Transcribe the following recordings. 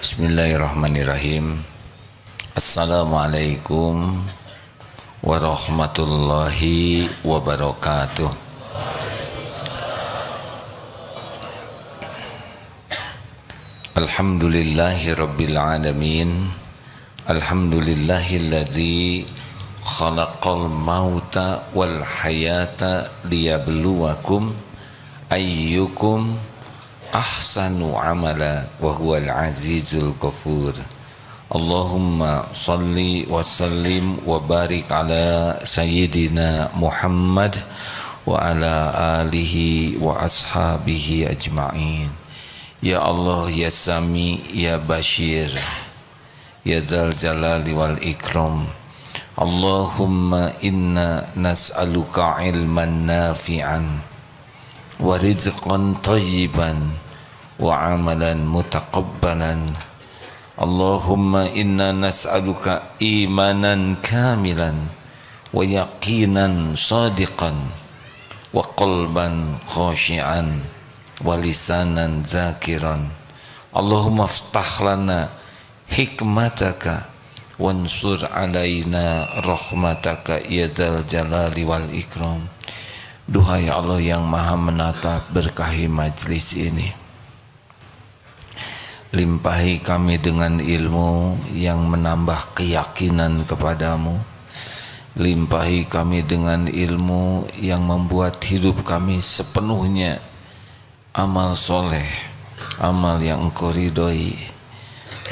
Bismillahirrahmanirrahim. Assalamualaikum warahmatullahi wabarakatuh. Alhamdulillahi rabbil alamin. Alhamdulillahilladzi khalaqal mauta wal hayata liyabluwakum ayyukum ahsanu amala wa huwal azizul ghafur. Allahumma salli wa sallim wa barik ala sayyidina Muhammad wa ala alihi wa ashabihi ajma'in. Ya Allah, ya Sami, ya Bashir, ya Dzal Jalali wal Ikram. Allahumma inna nas'aluka ilman nafi'an wa rizqan tayyiban wa amalan mutaqabbalan. Allahumma inna nas'aluka imanan kamilan wa yaqinan sadiqan wa qalban khashi'an wa lisanan zakiran. Allahumma aftah lana hikmataka wansur alaina rahmataka ya dzal jalali wal ikram. Duhai Allah yang maha menatap, berkahi majlis ini, limpahi kami dengan ilmu yang menambah keyakinan kepadamu. Limpahi kami dengan ilmu yang membuat hidup kami sepenuhnya amal soleh, amal yang Engkau ridhoi.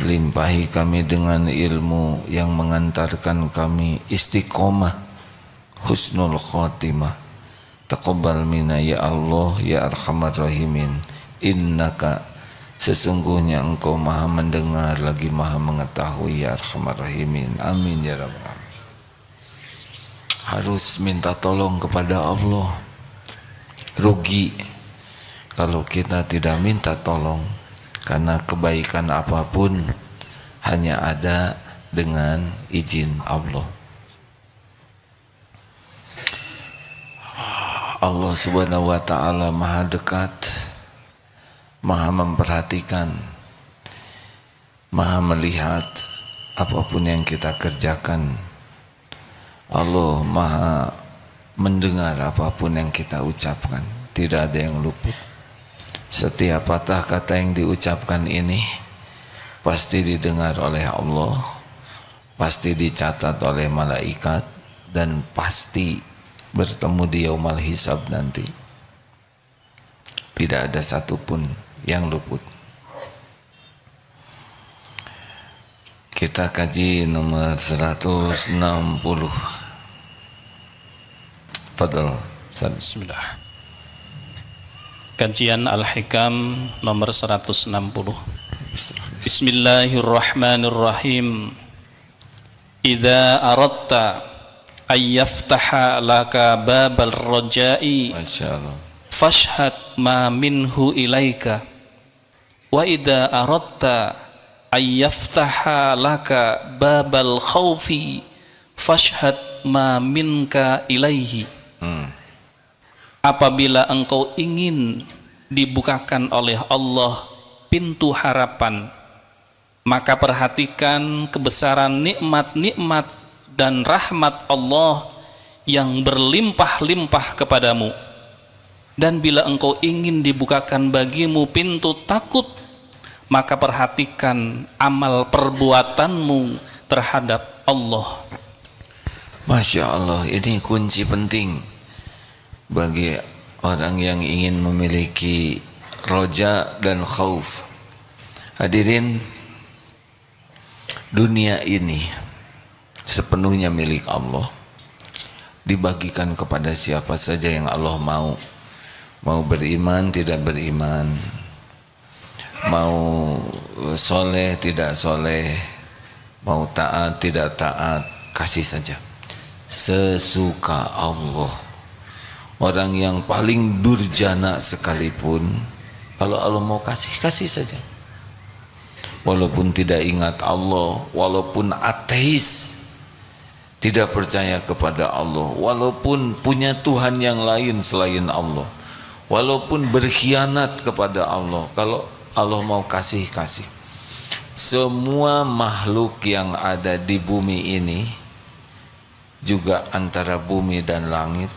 Limpahi kami dengan ilmu yang mengantarkan kami istiqomah, husnul khotimah. Taqabbal minna ya Allah ya arhamar rahimin. Innaka, sesungguhnya Engkau maha mendengar lagi maha mengetahui ya arhamar rahimin. Amin ya rabbal alamin. Harus minta tolong kepada Allah. Rugi kalau kita tidak minta tolong, karena kebaikan apapun hanya ada dengan izin Allah. Allah subhanahu wa ta'ala maha dekat, maha memperhatikan, maha melihat apapun yang kita kerjakan. Allah maha mendengar apapun yang kita ucapkan. Tidak ada yang luput. Setiap patah kata yang diucapkan ini pasti didengar oleh Allah, pasti dicatat oleh malaikat, dan pasti bertemu di yaumal hisab nanti. Tidak ada satupun yang luput. Kita kaji nomor 160. Fadal. Bismillah. Kajian Al-Hikam nomor 160. Bismillahirrahmanirrahim. Idza aradta ayyaftaha laka babal rajai fashhad ma minhu ilaika, wa idza aradta ayyaftaha laka babal khawfi fashhad ma minka ilaihi. Apabila engkau ingin dibukakan oleh Allah pintu harapan, maka perhatikan kebesaran nikmat-nikmat dan rahmat Allah yang berlimpah-limpah kepadamu. Dan bila engkau ingin dibukakan bagimu pintu takut, maka perhatikan amal perbuatanmu terhadap Allah. Masya Allah, ini kunci penting bagi orang yang ingin memiliki roja dan khauf. Hadirin, dunia ini sepenuhnya milik Allah, dibagikan kepada siapa saja yang Allah mau. Mau beriman, tidak beriman, mau soleh, tidak soleh, mau taat, tidak taat, kasih saja sesuka Allah. Orang yang paling durjana sekalipun, kalau Allah mau kasih, kasih saja. Walaupun tidak ingat Allah, walaupun ateis, tidak percaya kepada Allah, walaupun punya Tuhan yang lain selain Allah, walaupun berkhianat kepada Allah, kalau Allah mau kasih, kasih. semua makhluk yang ada di bumi ini, juga antara bumi dan langit,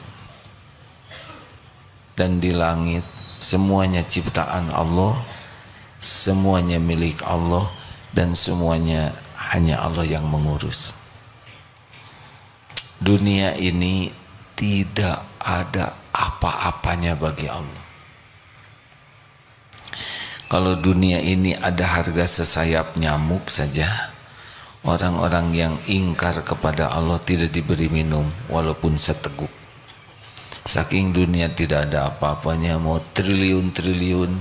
dan di langit semuanya ciptaan Allah, semuanya milik Allah, dan semuanya hanya Allah yang mengurus. Dunia ini tidak ada apa-apanya bagi Allah. Kalau dunia ini ada harga sesayap nyamuk saja, orang-orang yang ingkar kepada Allah tidak diberi minum walaupun seteguk. Saking dunia tidak ada apa-apanya, mau triliun-triliun,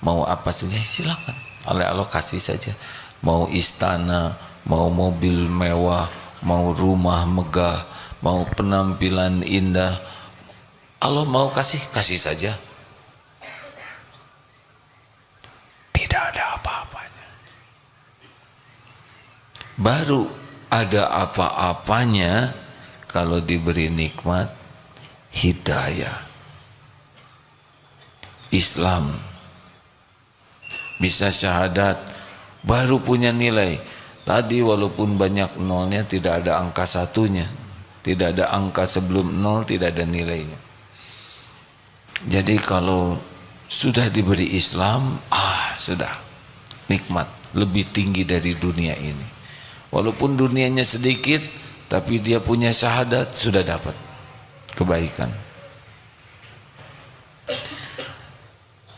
mau apa saja silakan, oleh Allah kasih saja. Mau istana, mau mobil mewah, mau rumah megah, mau penampilan indah, Allah mau kasih, kasih saja. Tidak ada apa-apanya. Baru ada apa-apanya kalau diberi nikmat hidayah, Islam, bisa syahadat, baru punya nilai. Tadi walaupun banyak nolnya, tidak ada angka satunya, tidak ada angka sebelum nol, tidak ada nilainya. Jadi kalau sudah diberi Islam, sudah nikmat, lebih tinggi dari dunia ini. Walaupun dunianya sedikit, tapi dia punya syahadat, sudah dapat kebaikan.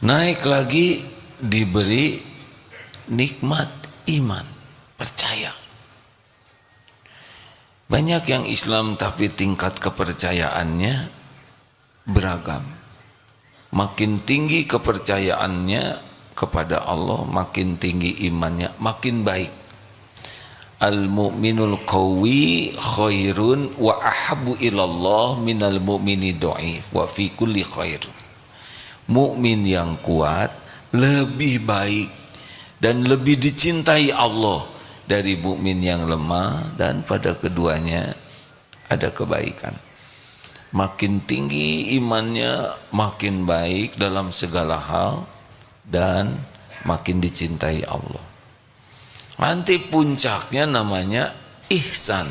Naik lagi diberi nikmat iman, percaya. Banyak yang Islam tapi tingkat kepercayaannya beragam. Makin tinggi kepercayaannya kepada Allah, makin tinggi imannya, makin baik. Al-mu'minul qawi khairun wa ahabbu ilallah minal mu'mini dhaif wa fi kulli khair. Mukmin yang kuat lebih baik dan lebih dicintai Allah dari mukmin yang lemah, dan pada keduanya ada kebaikan. Makin tinggi imannya, makin baik dalam segala hal, dan makin dicintai Allah. Nanti puncaknya namanya ihsan,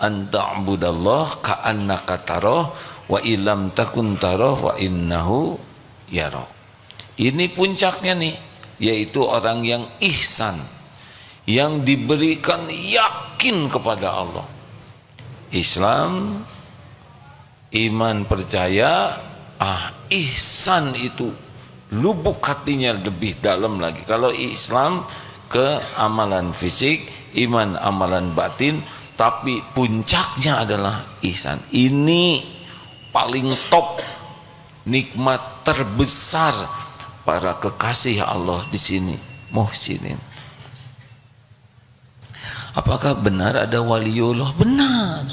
anta'budallah ka'annaka tarah wa illam takun tarah wa innahu yarah. Ini puncaknya nih, yaitu orang yang ihsan, yang diberikan yakin kepada Allah. Islam, iman, percaya, ihsan itu lubuk hatinya lebih dalam lagi. Kalau Islam ke amalan fisik, iman amalan batin, tapi puncaknya adalah ihsan. Ini paling top, nikmat terbesar para kekasih Allah di sini, muhsinin. Apakah benar ada waliullah? Benar.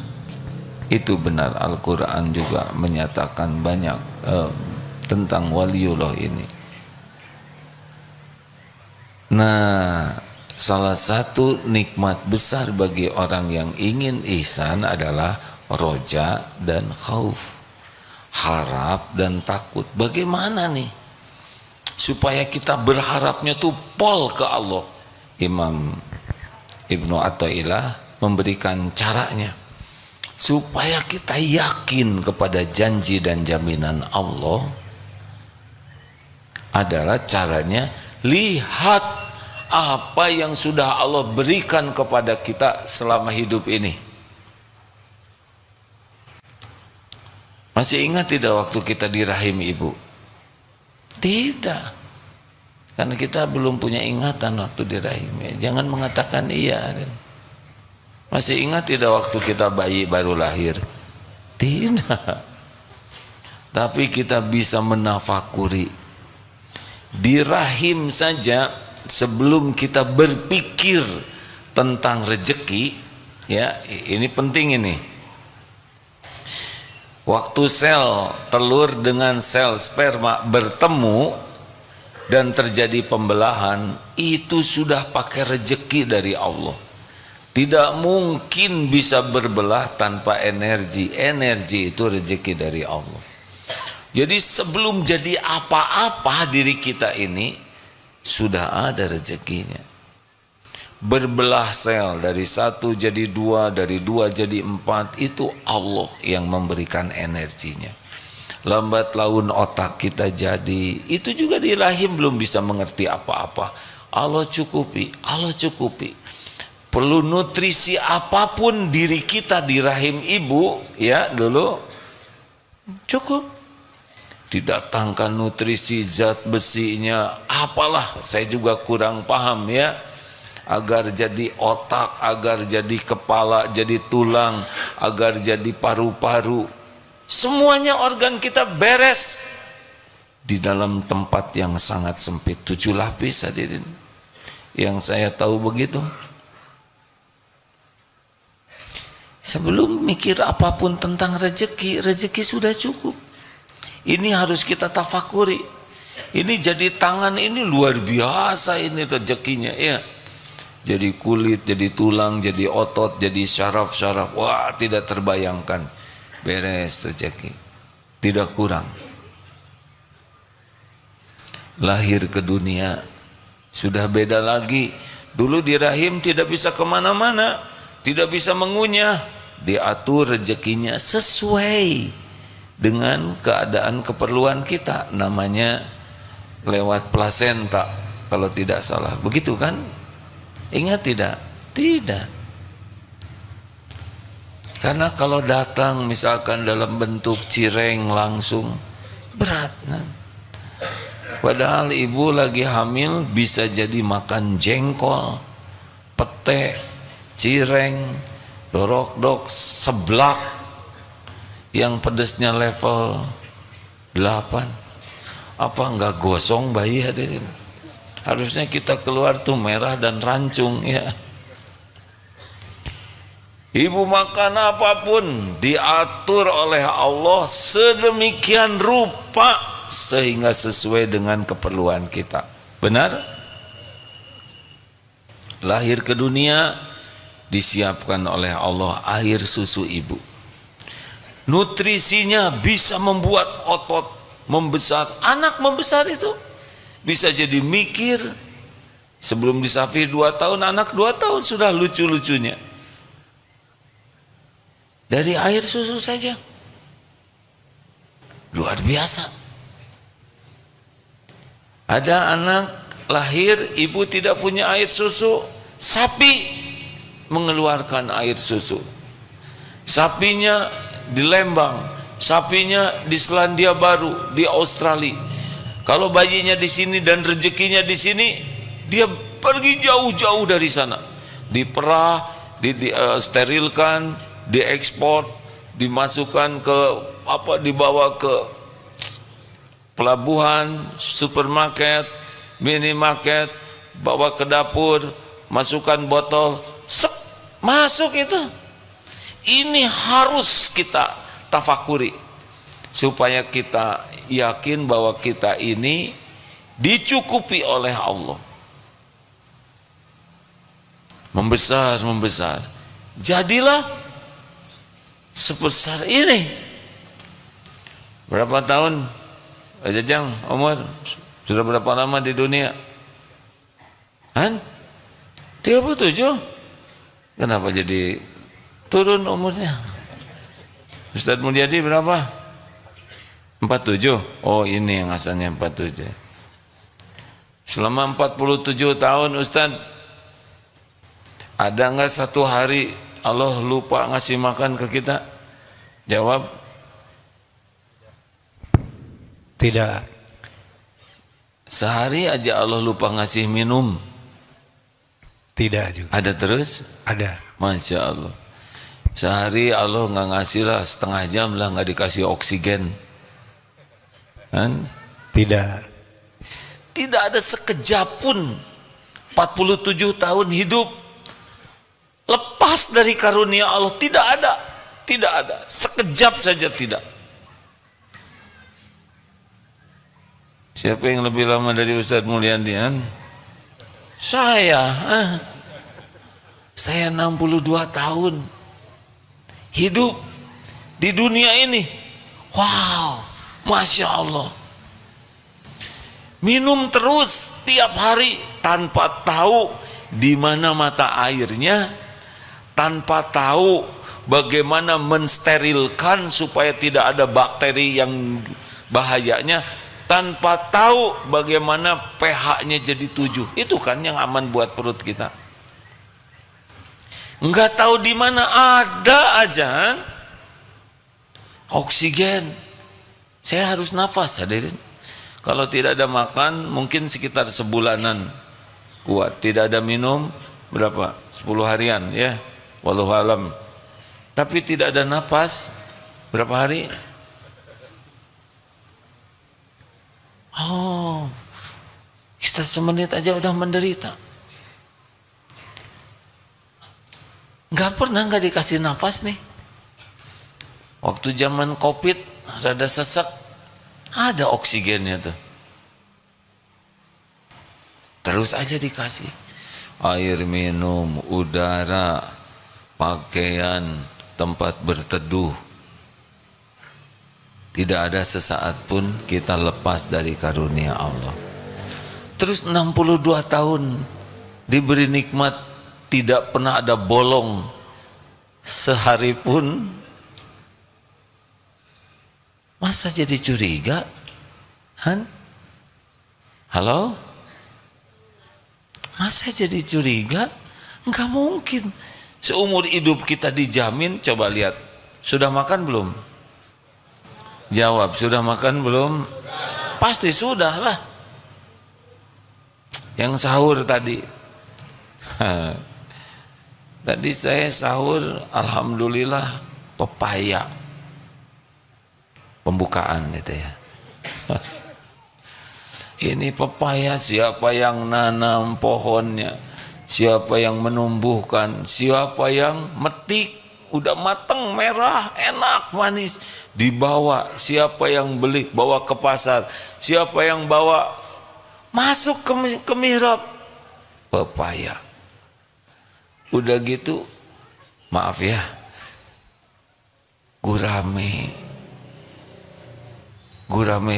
Itu benar, Al-Quran juga menyatakan banyak tentang waliullah ini. Nah, salah satu nikmat besar bagi orang yang ingin ihsan adalah roja dan khauf, harap dan takut. Bagaimana nih supaya kita berharapnya tuh pol ke Allah? Imam Ibnu Athaillah memberikan caranya supaya kita yakin kepada janji dan jaminan Allah. Adalah caranya lihat apa yang sudah Allah berikan kepada kita selama hidup ini. Masih ingat tidak waktu kita di rahim ibu? Tidak, karena kita belum punya ingatan waktu di rahim. Jangan mengatakan iya. Masih ingat tidak waktu kita bayi baru lahir? Tidak. Tapi kita bisa menafakuri di rahim saja, sebelum kita berpikir tentang rezeki, ya ini penting ini. Waktu sel telur dengan sel sperma bertemu dan terjadi pembelahan, itu sudah pakai rezeki dari Allah. Tidak mungkin bisa berbelah tanpa energi. Energi itu rezeki dari Allah. Jadi sebelum jadi apa-apa diri kita ini sudah ada rezekinya. berbelah sel dari 1 jadi 2, dari 2 jadi 4, itu Allah yang memberikan energinya. Lambat laun otak kita jadi, itu juga di rahim belum bisa mengerti apa-apa. Allah cukupi, Allah cukupi. Perlu nutrisi apapun diri kita di rahim ibu, ya dulu cukup. Didatangkan nutrisi zat besinya, apalah, saya juga kurang paham ya. Agar jadi otak, agar jadi kepala, jadi tulang, agar jadi paru-paru. Semuanya organ kita beres di dalam tempat yang sangat sempit. 7 lapis hadirin. Yang saya tahu begitu. Sebelum mikir apapun tentang rezeki, rezeki sudah cukup. Ini harus kita tafakuri. Ini jadi tangan ini luar biasa ini rezekinya ya. Jadi kulit, jadi tulang, jadi otot, jadi syaraf-syaraf. Wah, tidak terbayangkan. Beres rezeki. Tidak kurang. Lahir ke dunia sudah beda lagi. Dulu di rahim tidak bisa kemana-mana, tidak bisa mengunyah. Diatur rezekinya sesuai dengan keadaan keperluan kita, namanya lewat plasenta kalau tidak salah, begitu kan? Ingat tidak? Tidak. Karena kalau datang misalkan dalam bentuk cireng langsung berat kan? Padahal ibu lagi hamil bisa jadi makan jengkol, pete, cireng, dorok-dok, seblak yang pedesnya level 8. Apa enggak gosong bayi hadirin? Harusnya kita keluar tuh merah dan rancung ya. Ibu makan apapun diatur oleh Allah sedemikian rupa sehingga sesuai dengan keperluan kita. Benar? Lahir ke dunia disiapkan oleh Allah air susu ibu. Nutrisinya bisa membuat otot membesar. Anak membesar itu bisa jadi mikir. Sebelum disafir 2 tahun, anak 2 tahun sudah lucu-lucunya. Dari air susu saja. Luar biasa. Ada anak lahir, ibu tidak punya air susu, sapi mengeluarkan air susu. Sapinya di Lembang, sapinya di Selandia Baru, di Australia. Kalau bayinya di sini dan rezekinya di sini, dia pergi jauh-jauh dari sana. Diperah, sterilkan, diekspor, dimasukkan ke dibawa ke pelabuhan, supermarket, minimarket, bawa ke dapur, masukkan botol, masuk itu. Ini harus kita tafakuri supaya kita yakin bahwa kita ini dicukupi oleh Allah. Membesar, membesar. Jadilah sebesar ini. Berapa tahun Jajang umur? Sudah berapa lama di dunia? Kan? 37. Kenapa jadi turun umurnya? Ustadz Mulyadi berapa? 47. Oh, ini yang asalnya 47. Selama 47 tahun Ustadz, ada enggak satu hari Allah lupa ngasih makan ke kita? Jawab. Tidak. Sehari aja Allah lupa ngasih minum? Tidak juga. Ada terus? Ada. Masya Allah. Sehari Allah nggak ngasih lah, setengah jam lah nggak dikasih oksigen. Kan? Tidak. Tidak ada sekejap pun 47 tahun hidup lepas dari karunia Allah. Tidak ada. Tidak ada. Sekejap saja tidak. Siapa yang lebih lama dari Ustadz Mulyadi? Saya. Saya 62 tahun hidup di dunia ini. Wow, Masya Allah. Minum terus tiap hari tanpa tahu di mana mata airnya, tanpa tahu bagaimana mensterilkan supaya tidak ada bakteri yang bahayanya, tanpa tahu bagaimana pH-nya jadi 7. Itu kan yang aman buat perut kita. Enggak tahu di mana ada aja oksigen. Saya harus nafas, hadirin. Kalau tidak ada makan mungkin sekitar sebulanan kuat. Tidak ada minum berapa? 10 harian ya. Wallahu alam. Tapi tidak ada nafas berapa hari? Oh, kita semenit aja udah menderita. Nggak pernah nggak dikasih nafas nih. Waktu zaman COVID rada sesek, ada oksigennya tuh. Terus aja dikasih air minum, udara, pakaian, tempat berteduh. Tidak ada sesaat pun kita lepas dari karunia Allah. Terus 62 tahun diberi nikmat, tidak pernah ada bolong sehari pun. Masa jadi curiga? Han? Halo? Masa jadi curiga? Enggak mungkin. Seumur hidup kita dijamin. Coba lihat, sudah makan belum? Jawab, sudah makan belum? Pasti sudah lah. Yang sahur tadi, tadi saya sahur, alhamdulillah pepaya, pembukaan itu ya. Ini pepaya, siapa yang nanam pohonnya, siapa yang menumbuhkan, siapa yang metik, udah mateng, merah, enak, manis, dibawa, siapa yang beli, bawa ke pasar, siapa yang bawa masuk ke mihrab, pepaya. Udah gitu, maaf ya, gurame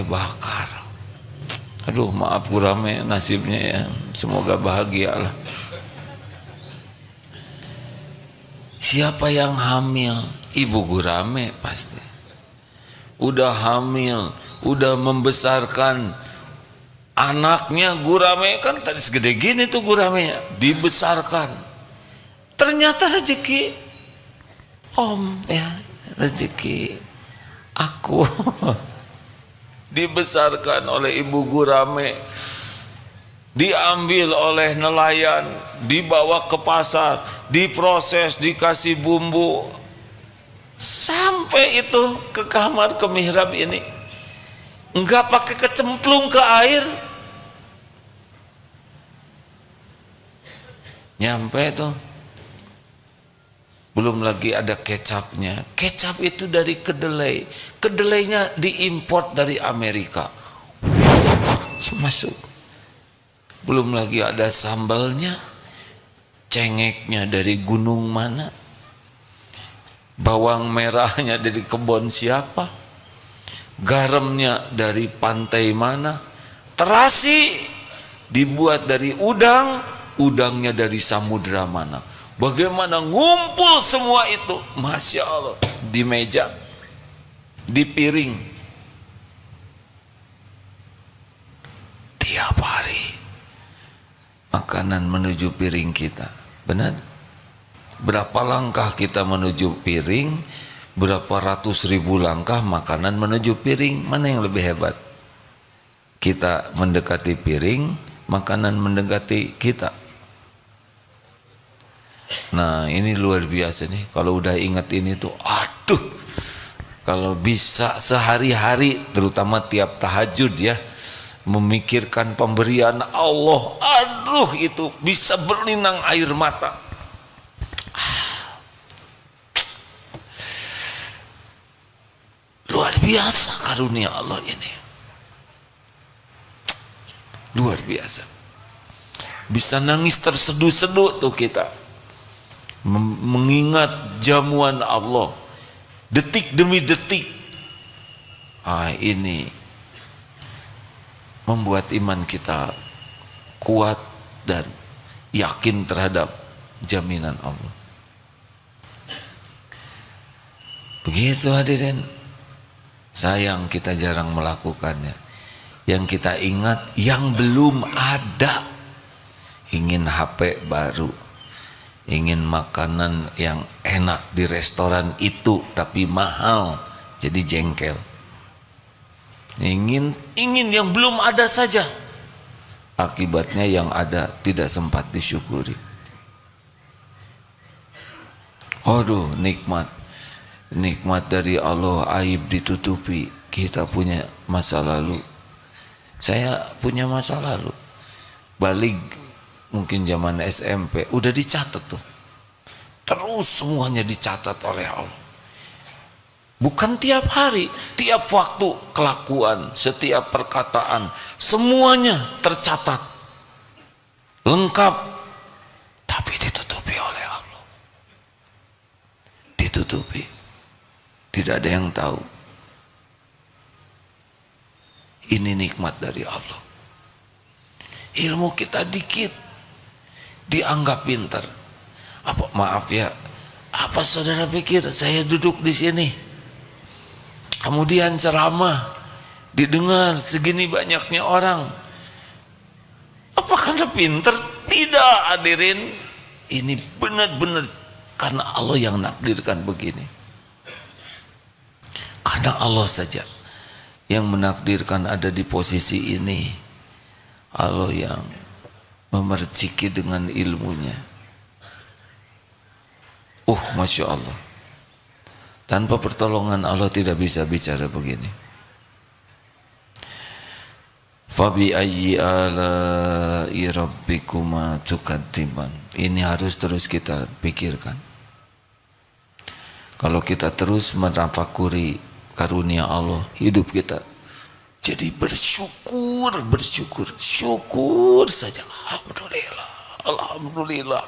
bakar. Aduh, maaf gurame nasibnya ya, semoga bahagia lah. Siapa yang hamil? Ibu gurame pasti. Udah hamil, udah membesarkan anaknya, gurame kan tadi segede gini tuh guramenya, dibesarkan. Ternyata rezeki om ya, rezeki aku dibesarkan oleh ibu gurame, diambil oleh nelayan, dibawa ke pasar, diproses, dikasih bumbu, sampai itu ke kamar, ke mihrab ini enggak pakai kecemplung ke air, nyampe tuh belum lagi ada kecapnya. Kecap itu dari kedelai, kedelainya diimport dari Amerika, masuk. Belum lagi ada sambalnya, cengeknya dari gunung mana, bawang merahnya dari kebun siapa, garamnya dari pantai mana, terasi dibuat dari udang, udangnya dari samudra mana. Bagaimana ngumpul semua itu, Masya Allah, di meja, di piring, tiap hari makanan menuju piring kita. Benar? Berapa langkah kita menuju piring, berapa ratus ribu langkah makanan menuju piring. Mana yang lebih hebat? Kita mendekati piring, makanan mendekati kita. Nah, ini luar biasa nih. Kalau udah ingat ini tuh, aduh, kalau bisa sehari-hari, terutama tiap tahajud ya, memikirkan pemberian Allah, aduh, itu bisa berlinang air mata. Luar biasa karunia Allah ini, luar biasa. Bisa nangis terseduh-seduh tuh kita, mengingat jamuan Allah detik demi detik. Ini membuat iman kita kuat dan yakin terhadap jaminan Allah. Begitu hadirin. Sayang kita jarang melakukannya. Yang kita ingat yang belum ada. Ingin HP baru, ingin makanan yang enak di restoran itu tapi mahal, jadi jengkel. Ingin yang belum ada saja. Akibatnya yang ada tidak sempat disyukuri. Aduh, nikmat dari Allah, aib ditutupi. Kita punya masa lalu, saya punya masa lalu, balik mungkin zaman SMP udah dicatat tuh, terus semuanya dicatat oleh Allah. Bukan tiap hari, tiap waktu, kelakuan, setiap perkataan, semuanya tercatat lengkap, tapi ditutupi oleh Allah. Ditutupi, tidak ada yang tahu. Ini nikmat dari Allah. Ilmu kita dikit dianggap pintar. Apa maaf ya, apa saudara pikir saya duduk di sini kemudian ceramah didengar segini banyaknya orang, apa karena pintar? Tidak hadirin, ini benar-benar karena Allah yang nakdirkan begini. Karena Allah saja yang menakdirkan ada di posisi ini. Allah yang memerciki dengan ilmunya. Masya Allah. Tanpa pertolongan Allah tidak bisa bicara begini. Fabi ayyi ala'i rabbikuma tukadziban. Ini harus terus kita pikirkan. Kalau kita terus menafakuri karunia Allah, hidup kita jadi bersyukur saja. Alhamdulillah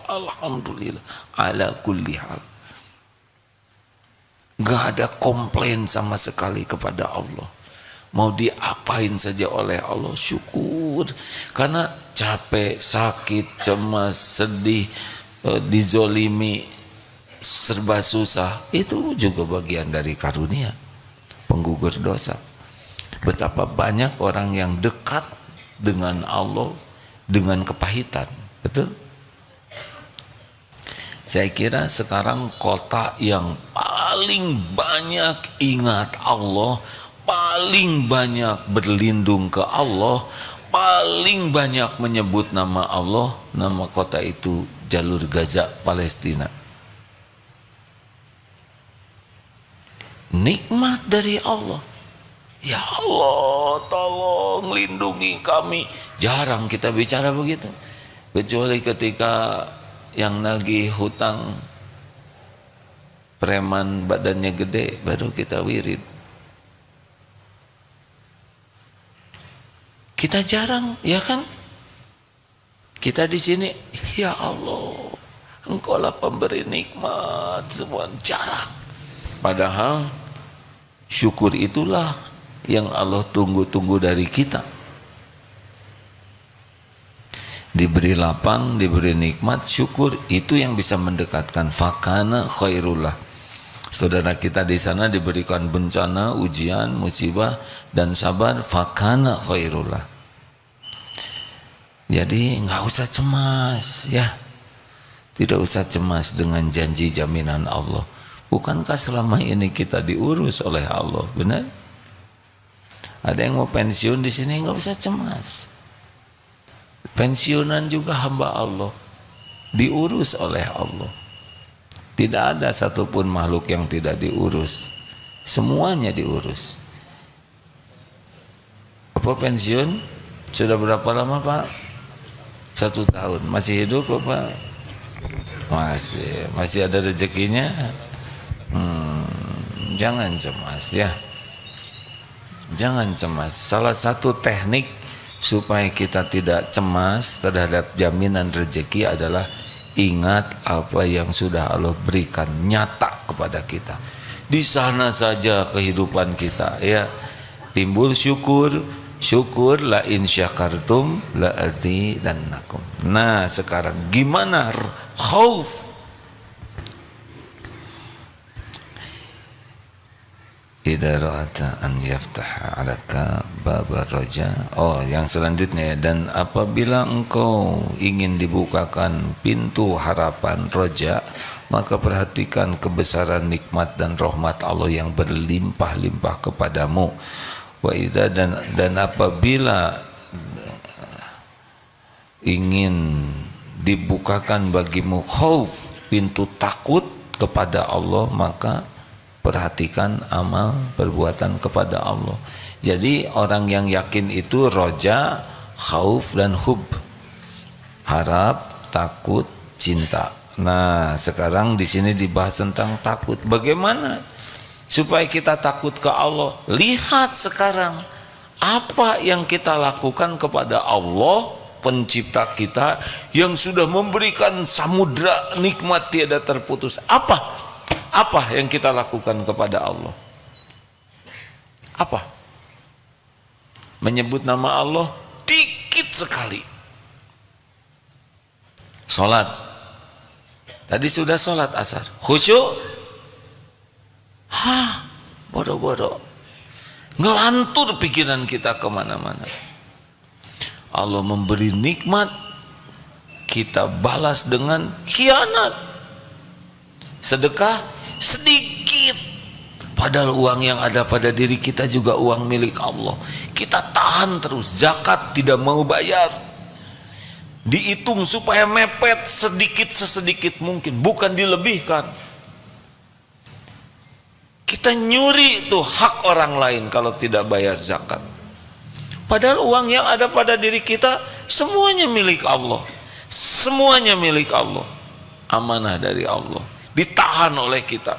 ala kulli hal. Gak ada komplain sama sekali kepada Allah. Mau diapain saja oleh Allah, syukur. Karena capek, sakit, cemas, sedih, dizolimi, serba susah, itu juga bagian dari karunia, penggugur dosa. Betapa banyak orang yang dekat dengan Allah dengan kepahitan, betul? Saya kira sekarang kota yang paling banyak ingat Allah, paling banyak berlindung ke Allah, paling banyak menyebut nama Allah, nama kota itu Jalur Gaza, Palestina. Nikmat dari Allah. Ya Allah, tolong lindungi kami. Jarang kita bicara begitu, kecuali ketika yang nagih hutang preman badannya gede, baru kita wirid. Kita jarang, ya kan? Kita di sini, ya Allah, Engkaulah pemberi nikmat semua, jarang. Padahal syukur itulah yang Allah tunggu-tunggu dari kita. Diberi lapang, diberi nikmat, syukur itu yang bisa mendekatkan. Fakana khairullah. Saudara kita di sana diberikan bencana, ujian, musibah dan sabar, fakana khairullah. Jadi nggak usah cemas ya. Tidak usah cemas dengan janji jaminan Allah. Bukankah selama ini kita diurus oleh Allah, benar? Ada yang mau pensiun di sini, nggak usah cemas. Pensiunan juga hamba Allah, diurus oleh Allah. Tidak ada satupun makhluk yang tidak diurus, semuanya diurus. Apa pensiun? Sudah berapa lama Pak? 1 tahun. Masih hidup Pak? Masih ada rezekinya. Jangan cemas ya. Jangan cemas. Salah satu teknik supaya kita tidak cemas terhadap jaminan rezeki adalah ingat apa yang sudah Allah berikan nyata kepada kita. Di sana saja kehidupan kita ya. Timbul syukur, syukur, la in syakartum la azidannakum. Nah sekarang gimana khauf? Idza ra'ata an yaftaha 'alaka babar raja. Oh, yang selanjutnya, dan apabila engkau ingin dibukakan pintu harapan roja, maka perhatikan kebesaran nikmat dan rahmat Allah yang berlimpah-limpah kepadamu. Wa idza, dan apabila ingin dibukakan bagimu khauf, pintu takut kepada Allah, maka perhatikan amal perbuatan kepada Allah. Jadi orang yang yakin itu roja, khauf dan hub, harap, takut, cinta. Nah sekarang di sini dibahas tentang takut. Bagaimana supaya kita takut ke Allah? Lihat sekarang apa yang kita lakukan kepada Allah, pencipta kita yang sudah memberikan samudra nikmat tiada terputus. Apa yang kita lakukan kepada Allah? Apa? Menyebut nama Allah dikit sekali. Salat. Tadi sudah salat asar. Khusyuk? Bodoh-bodoh. Ngelantur pikiran kita kemana-mana. Allah memberi nikmat, kita balas dengan khianat. Sedekah sedikit, padahal uang yang ada pada diri kita juga uang milik Allah. Kita tahan terus. Zakat tidak mau bayar, dihitung supaya mepet sedikit sesedikit mungkin, bukan dilebihkan. Kita nyuri tuh hak orang lain kalau tidak bayar zakat, padahal uang yang ada pada diri kita semuanya milik Allah. Semuanya milik Allah, amanah dari Allah, ditahan oleh kita.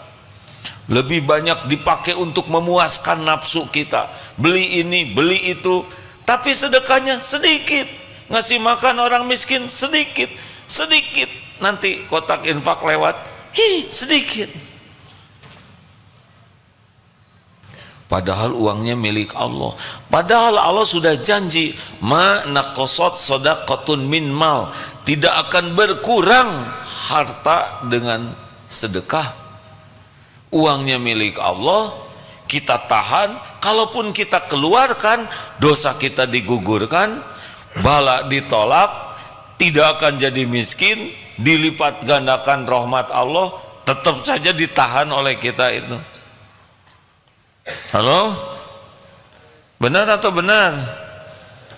Lebih banyak dipakai untuk memuaskan nafsu kita, beli ini, beli itu, tapi sedekahnya sedikit. Ngasih makan orang miskin sedikit, nanti kotak infak lewat, sedikit. Padahal uangnya milik Allah. Padahal Allah sudah janji, ma naqasat shadaqatun min mal, tidak akan berkurang harta dengan sedekah. Uangnya milik Allah, kita tahan. Kalaupun kita keluarkan, dosa kita digugurkan, bala ditolak, tidak akan jadi miskin, dilipat gandakan rahmat Allah, tetap saja ditahan oleh kita itu. Halo? Benar atau benar?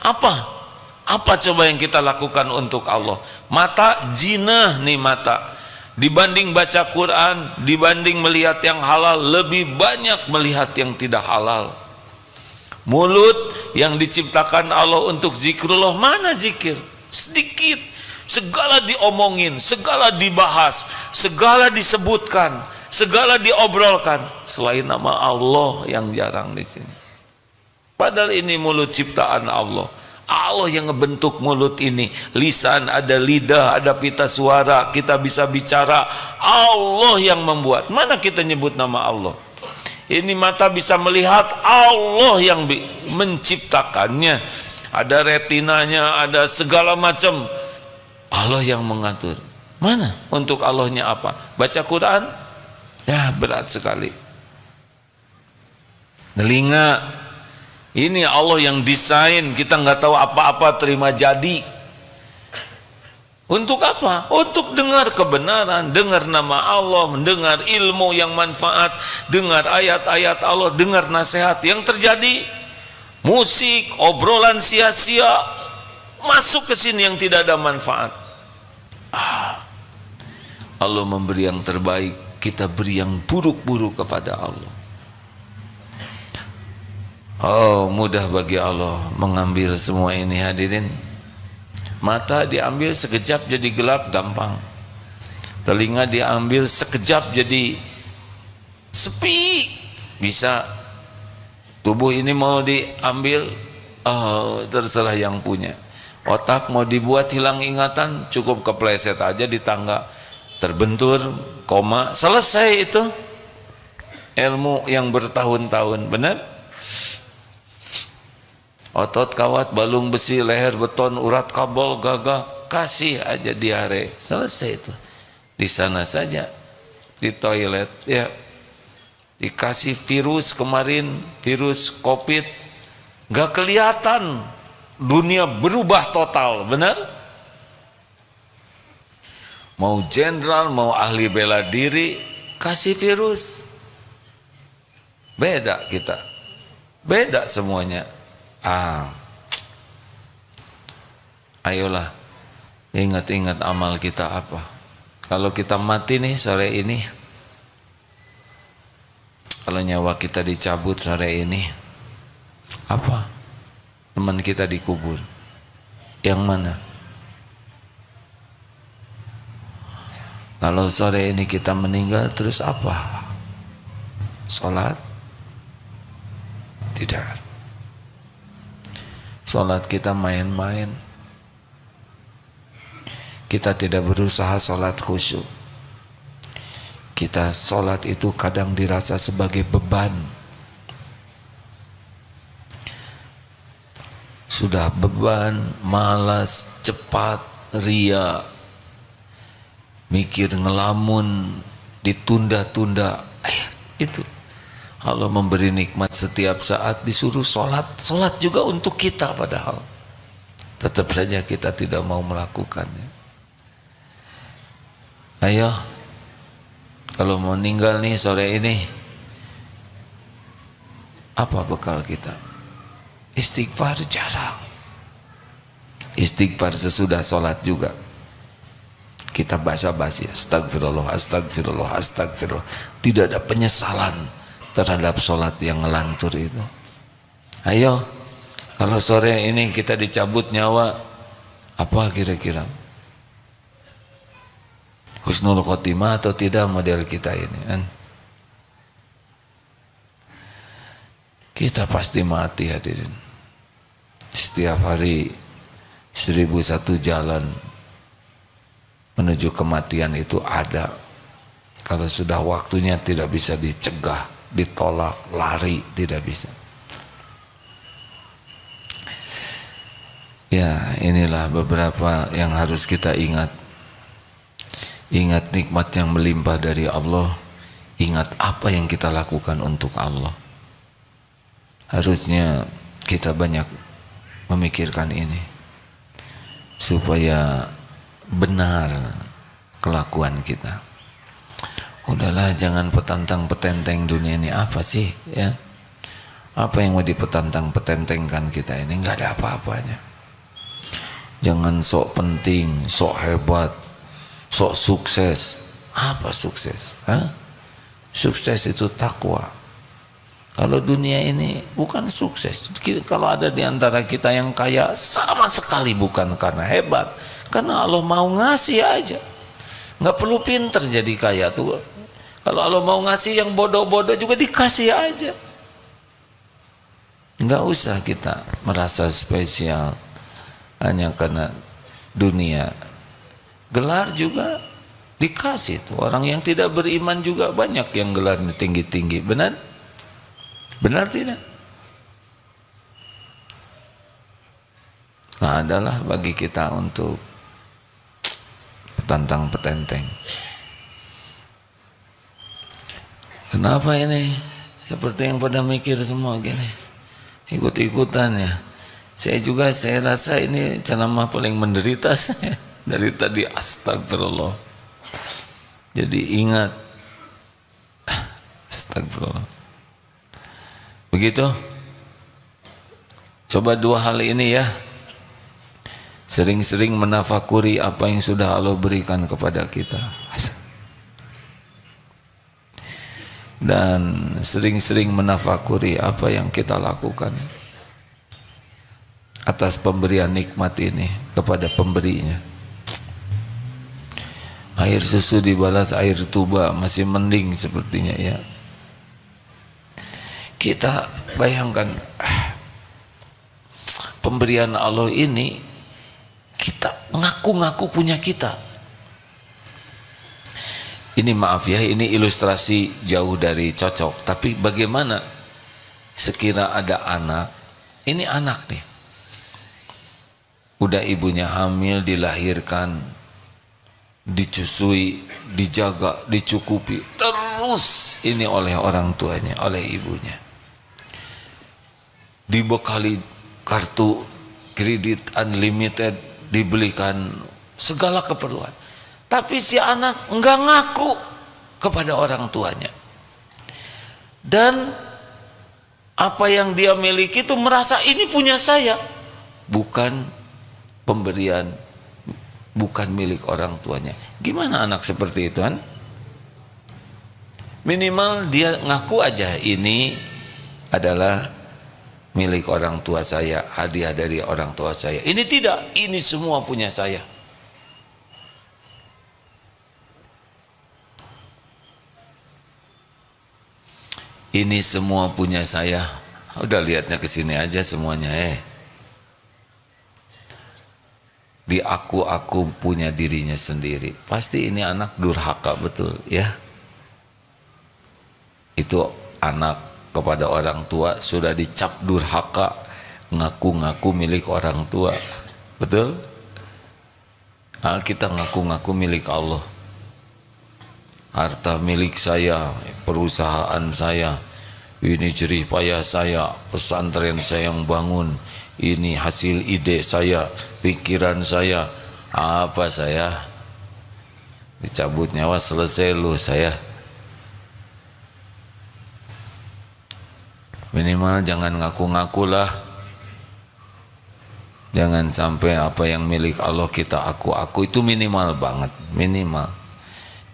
Apa coba yang kita lakukan untuk Allah? Mata, jinah nih mata. Dibanding baca Quran, dibanding melihat yang halal, lebih banyak melihat yang tidak halal. Mulut yang diciptakan Allah untuk zikrullah, mana zikir? Sedikit. Segala diomongin, segala dibahas, segala disebutkan, segala diobrolkan, selain nama Allah yang jarang di sini. Padahal ini mulut ciptaan Allah. Allah yang ngebentuk mulut ini. Lisan, ada lidah, ada pita suara, kita bisa bicara. Allah yang membuat. Mana kita nyebut nama Allah? Ini mata bisa melihat, Allah yang menciptakannya. Ada retinanya, ada segala macam. Allah yang mengatur. Mana untuk Allahnya apa? Baca Quran? Ya berat sekali. Telinga, ini Allah yang desain, kita nggak tahu apa-apa, terima jadi. Untuk apa? Untuk dengar kebenaran, dengar nama Allah, mendengar ilmu yang manfaat, dengar ayat-ayat Allah, dengar nasihat. Yang terjadi musik, obrolan sia-sia, masuk ke sini yang tidak ada manfaat. Allah memberi yang terbaik, kita beri yang buruk-buruk kepada Allah. Oh, mudah bagi Allah mengambil semua ini, hadirin. Mata diambil sekejap jadi gelap, gampang. Telinga diambil sekejap jadi sepi, bisa. Tubuh ini mau diambil, terserah yang punya. Otak mau dibuat hilang ingatan, cukup kepleset aja di tangga, terbentur, koma, selesai itu. Ilmu yang bertahun-tahun, benar? otot kawat, balung besi, leher beton, urat kabel, gagah, kasih aja diare, selesai itu. Di sana saja, di toilet ya, dikasih virus kemarin, virus COVID, nggak kelihatan, dunia berubah total, benar? Mau jenderal, mau ahli bela diri, kasih virus, beda kita, beda semuanya. Ayolah, ingat-ingat amal kita apa. Kalau kita mati nih sore ini, kalau nyawa kita dicabut sore ini, apa? Teman kita dikubur, yang mana? Kalau sore ini kita meninggal, terus apa? Sholat? Tidak. Sholat kita main-main. Kita tidak berusaha sholat khusyuk. Kita sholat itu kadang dirasa sebagai beban. Sudah beban, malas, cepat, ria, mikir ngelamun, ditunda-tunda. Itu Allah memberi nikmat setiap saat, disuruh sholat. Sholat juga untuk kita padahal. Tetap saja kita tidak mau melakukannya. Ayo, kalau mau meninggal nih sore ini, apa bekal kita? Istighfar jarang. Istighfar sesudah sholat juga. Kita basa-basi, astagfirullah, astagfirullah, astagfirullah. Tidak ada penyesalan terhadap sholat yang ngelantur itu. Ayo, kalau sore ini kita dicabut nyawa, apa kira-kira? Husnul khotimah atau tidak model kita ini kan? Kita pasti mati hadirin. Setiap hari 1001 jalan menuju kematian itu ada. Kalau sudah waktunya tidak bisa dicegah, ditolak, lari, tidak bisa. Ya, inilah beberapa yang harus kita ingat. Ingat nikmat yang melimpah dari Allah. Ingat apa yang kita lakukan untuk Allah. Harusnya kita banyak memikirkan ini, supaya benar kelakuan kita. Udahlah, jangan petantang petenteng dunia ini. Apa sih ya? Apa yang mau dipetantang petentengkan kita ini? Nggak ada apa-apanya. Jangan sok penting, sok hebat, sok sukses. Apa sukses? Sukses itu takwa. Kalau dunia ini bukan sukses. Kalau ada di antara kita yang kaya, sama sekali bukan karena hebat, karena Allah mau ngasih aja. Nggak perlu pinter jadi kaya tuh. Kalau Allah mau ngasih, yang bodoh-bodoh juga dikasih aja. Nggak usah kita merasa spesial hanya karena dunia. Gelar juga dikasih tuh. Orang yang tidak beriman juga banyak yang gelarnya tinggi-tinggi. Benar? Benar tidak? Nggak adalah bagi kita untuk petantang petenteng. Kenapa ini? Seperti yang pada mikir semua gini, ikut-ikutan ya. Saya rasa ini ceramah paling menderita saya dari tadi. Astagfirullah. Jadi ingat, astagfirullah. Begitu. Coba dua hal ini ya. Sering-sering menafakuri apa yang sudah Allah berikan kepada kita. Dan sering-sering menafakuri apa yang kita lakukan atas pemberian nikmat ini kepada pemberinya. Air susu dibalas air tuba, masih mending sepertinya ya. Kita bayangkan pemberian Allah ini, kita ngaku-ngaku punya kita. Ini maaf ya, ini ilustrasi jauh dari cocok. Tapi bagaimana sekira ada anak Ini anak nih, udah ibunya hamil, dilahirkan, dicusui, dijaga, dicukupi terus ini oleh orang tuanya, oleh ibunya, dibekali kartu kredit unlimited, dibelikan segala keperluan, tapi si anak enggak ngaku kepada orang tuanya, dan apa yang dia miliki itu merasa ini punya saya, bukan pemberian, bukan milik orang tuanya. Gimana anak seperti itu kan? Minimal dia ngaku aja ini adalah milik orang tua saya, hadiah dari orang tua saya. Ini tidak, ini semua punya saya. Ini semua punya saya. Udah lihatnya ke sini aja semuanya. Di aku punya dirinya sendiri. Pasti ini anak durhaka betul ya. Itu anak kepada orang tua sudah dicap durhaka, ngaku-ngaku milik orang tua. Betul? Nah, kita ngaku-ngaku milik Allah. Harta milik saya, perusahaan saya, ini jerih payah saya, pesantren saya yang bangun, ini hasil ide saya, pikiran saya, apa saya? Dicabut nyawa selesai lu saya. Minimal jangan ngaku-ngaku lah. Jangan sampai apa yang milik Allah kita aku itu minimal banget, minimal.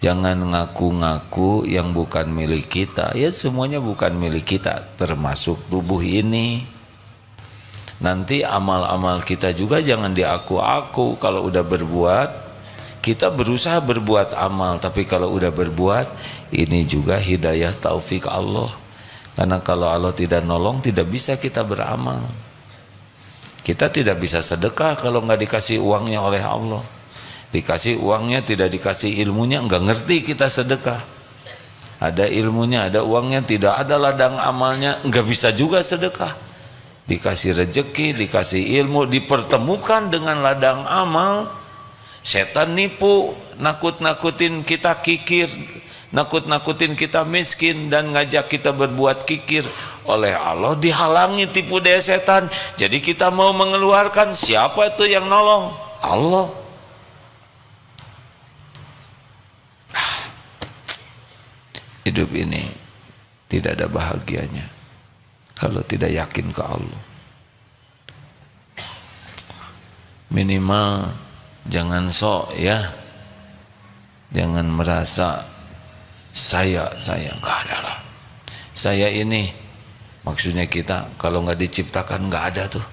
Jangan ngaku-ngaku yang bukan milik kita. Ya semuanya bukan milik kita, termasuk tubuh ini. Nanti amal-amal kita juga jangan diaku-aku. Kalau udah berbuat, kita berusaha berbuat amal, tapi kalau udah berbuat, ini juga hidayah taufik Allah. Karena kalau Allah tidak nolong, tidak bisa kita beramal. Kita tidak bisa sedekah kalau nggak dikasih uangnya oleh Allah. Dikasih uangnya, tidak dikasih ilmunya, nggak ngerti kita sedekah. Ada ilmunya, ada uangnya, tidak ada ladang amalnya, nggak bisa juga sedekah. Dikasih rejeki, dikasih ilmu, dipertemukan dengan ladang amal, setan nipu, nakut-nakutin kita kikir, nakut-nakutin kita miskin, dan ngajak kita berbuat kikir. Oleh Allah dihalangi tipu daya setan. Jadi kita mau mengeluarkan, siapa itu yang nolong? Allah. Hidup ini tidak ada bahagianya kalau tidak yakin ke Allah. Minimal jangan sok ya, jangan merasa saya nggak ada lah. Saya ini maksudnya kita kalau nggak diciptakan nggak ada tuh.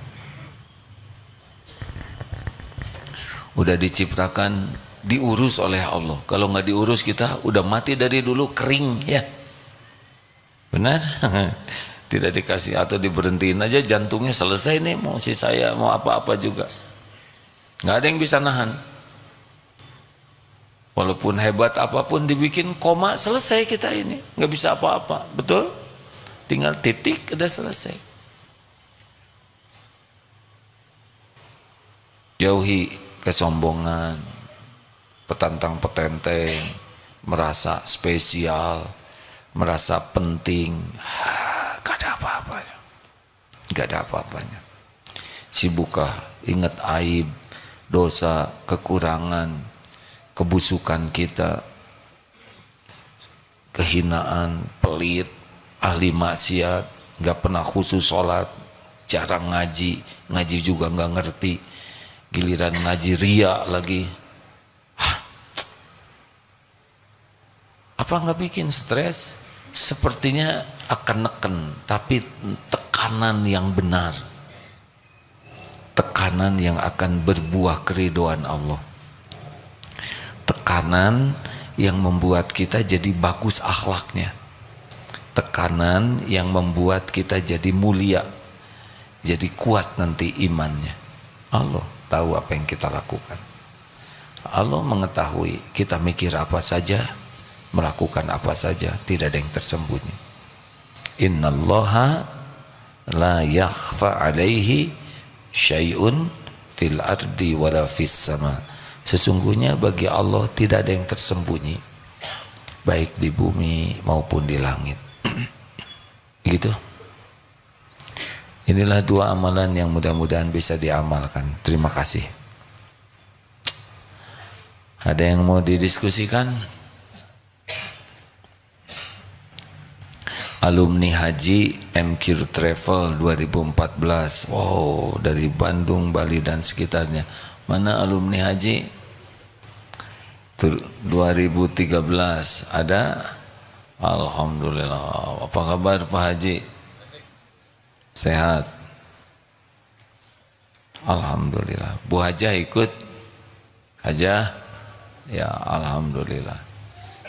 Udah diciptakan, diurus oleh Allah. Kalau nggak diurus kita udah mati dari dulu, kering ya. Benar? Tidak dikasih atau diberhentiin aja jantungnya, selesai nih, mau si saya mau apa-apa juga. Nggak ada yang bisa nahan. Walaupun hebat apapun dibikin koma, selesai kita ini, nggak bisa apa-apa. Betul? Tinggal titik udah selesai. Jauhi kesombongan, petantang-petenteng, merasa spesial, merasa penting. Gak ada apa-apanya. Gak ada apa-apanya. Sibuklah ingat aib, dosa, kekurangan, kebusukan kita, kehinaan, pelit, ahli maksiat, gak pernah khusus sholat, jarang ngaji, ngaji juga gak ngerti, giliran ngaji ria lagi. Apa nggak bikin stres? Sepertinya akan neken, tapi tekanan yang benar, tekanan yang akan berbuah keridhaan Allah, tekanan yang membuat kita jadi bagus akhlaknya, tekanan yang membuat kita jadi mulia, jadi kuat nanti imannya. Allah tahu apa yang kita lakukan. Allah mengetahui kita mikir apa saja, melakukan apa saja, tidak ada yang tersembunyi. Innallaha la yakhfa alaihi syai'un fil ardi wala fis sama. Sesungguhnya bagi Allah tidak ada yang tersembunyi, baik di bumi maupun di langit. Gitu. Inilah dua amalan yang mudah-mudahan bisa diamalkan. Terima kasih. Ada yang mau didiskusikan? Alumni Haji MQ Travel 2014. Wow, dari Bandung, Bali dan sekitarnya. Mana alumni Haji 2013? Ada? Alhamdulillah. Apa kabar Pak Haji? Sehat? Alhamdulillah. Bu Hajah ikut? Hajah? Ya, alhamdulillah.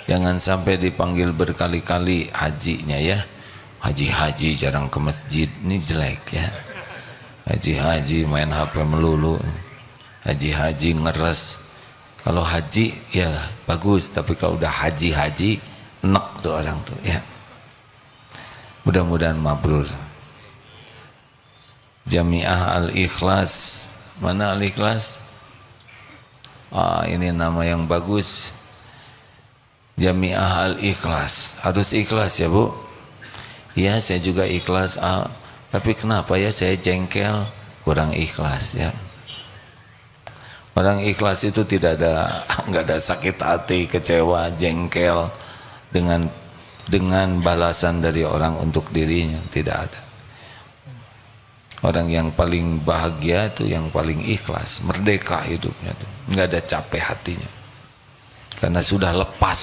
Jangan sampai dipanggil berkali-kali hajinya ya. Haji-haji jarang ke masjid, ini jelek ya. Haji-haji main HP melulu. Haji-haji ngeres. Kalau haji ya bagus, tapi kalau udah haji-haji enek tuh orang tuh ya. Mudah-mudahan mabrur. Jamiah Al-Ikhlas. Mana Al-Ikhlas? Ini nama yang bagus. Jamiah Al-Ikhlas. Harus ikhlas ya Bu? Ya, saya juga ikhlas. Tapi kenapa ya saya jengkel? Kurang ikhlas ya. Orang ikhlas itu tidak ada, nggak ada sakit hati, kecewa, jengkel dengan balasan dari orang untuk dirinya, tidak ada. Orang yang paling bahagia itu yang paling ikhlas, merdeka hidupnya tuh, nggak ada capek hatinya, karena sudah lepas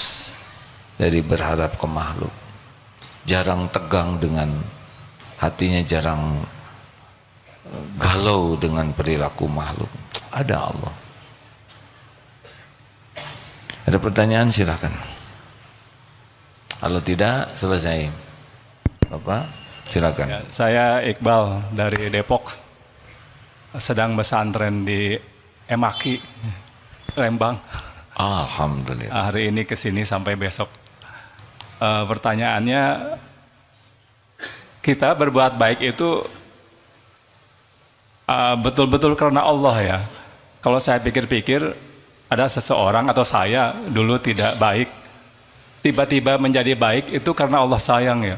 dari berharap ke makhluk, jarang tegang dengan hatinya, jarang galau dengan perilaku makhluk. Ada Allah. Ada pertanyaan silakan. Kalau tidak selesai, Bapak silakan. Ya, saya Iqbal dari Depok, sedang pesantren di Emaki, Lembang. Alhamdulillah. Hari ini kesini sampai besok. Pertanyaannya, kita berbuat baik itu betul-betul karena Allah ya. Kalau saya pikir-pikir, ada seseorang atau saya dulu tidak baik, tiba-tiba menjadi baik itu karena Allah sayang ya.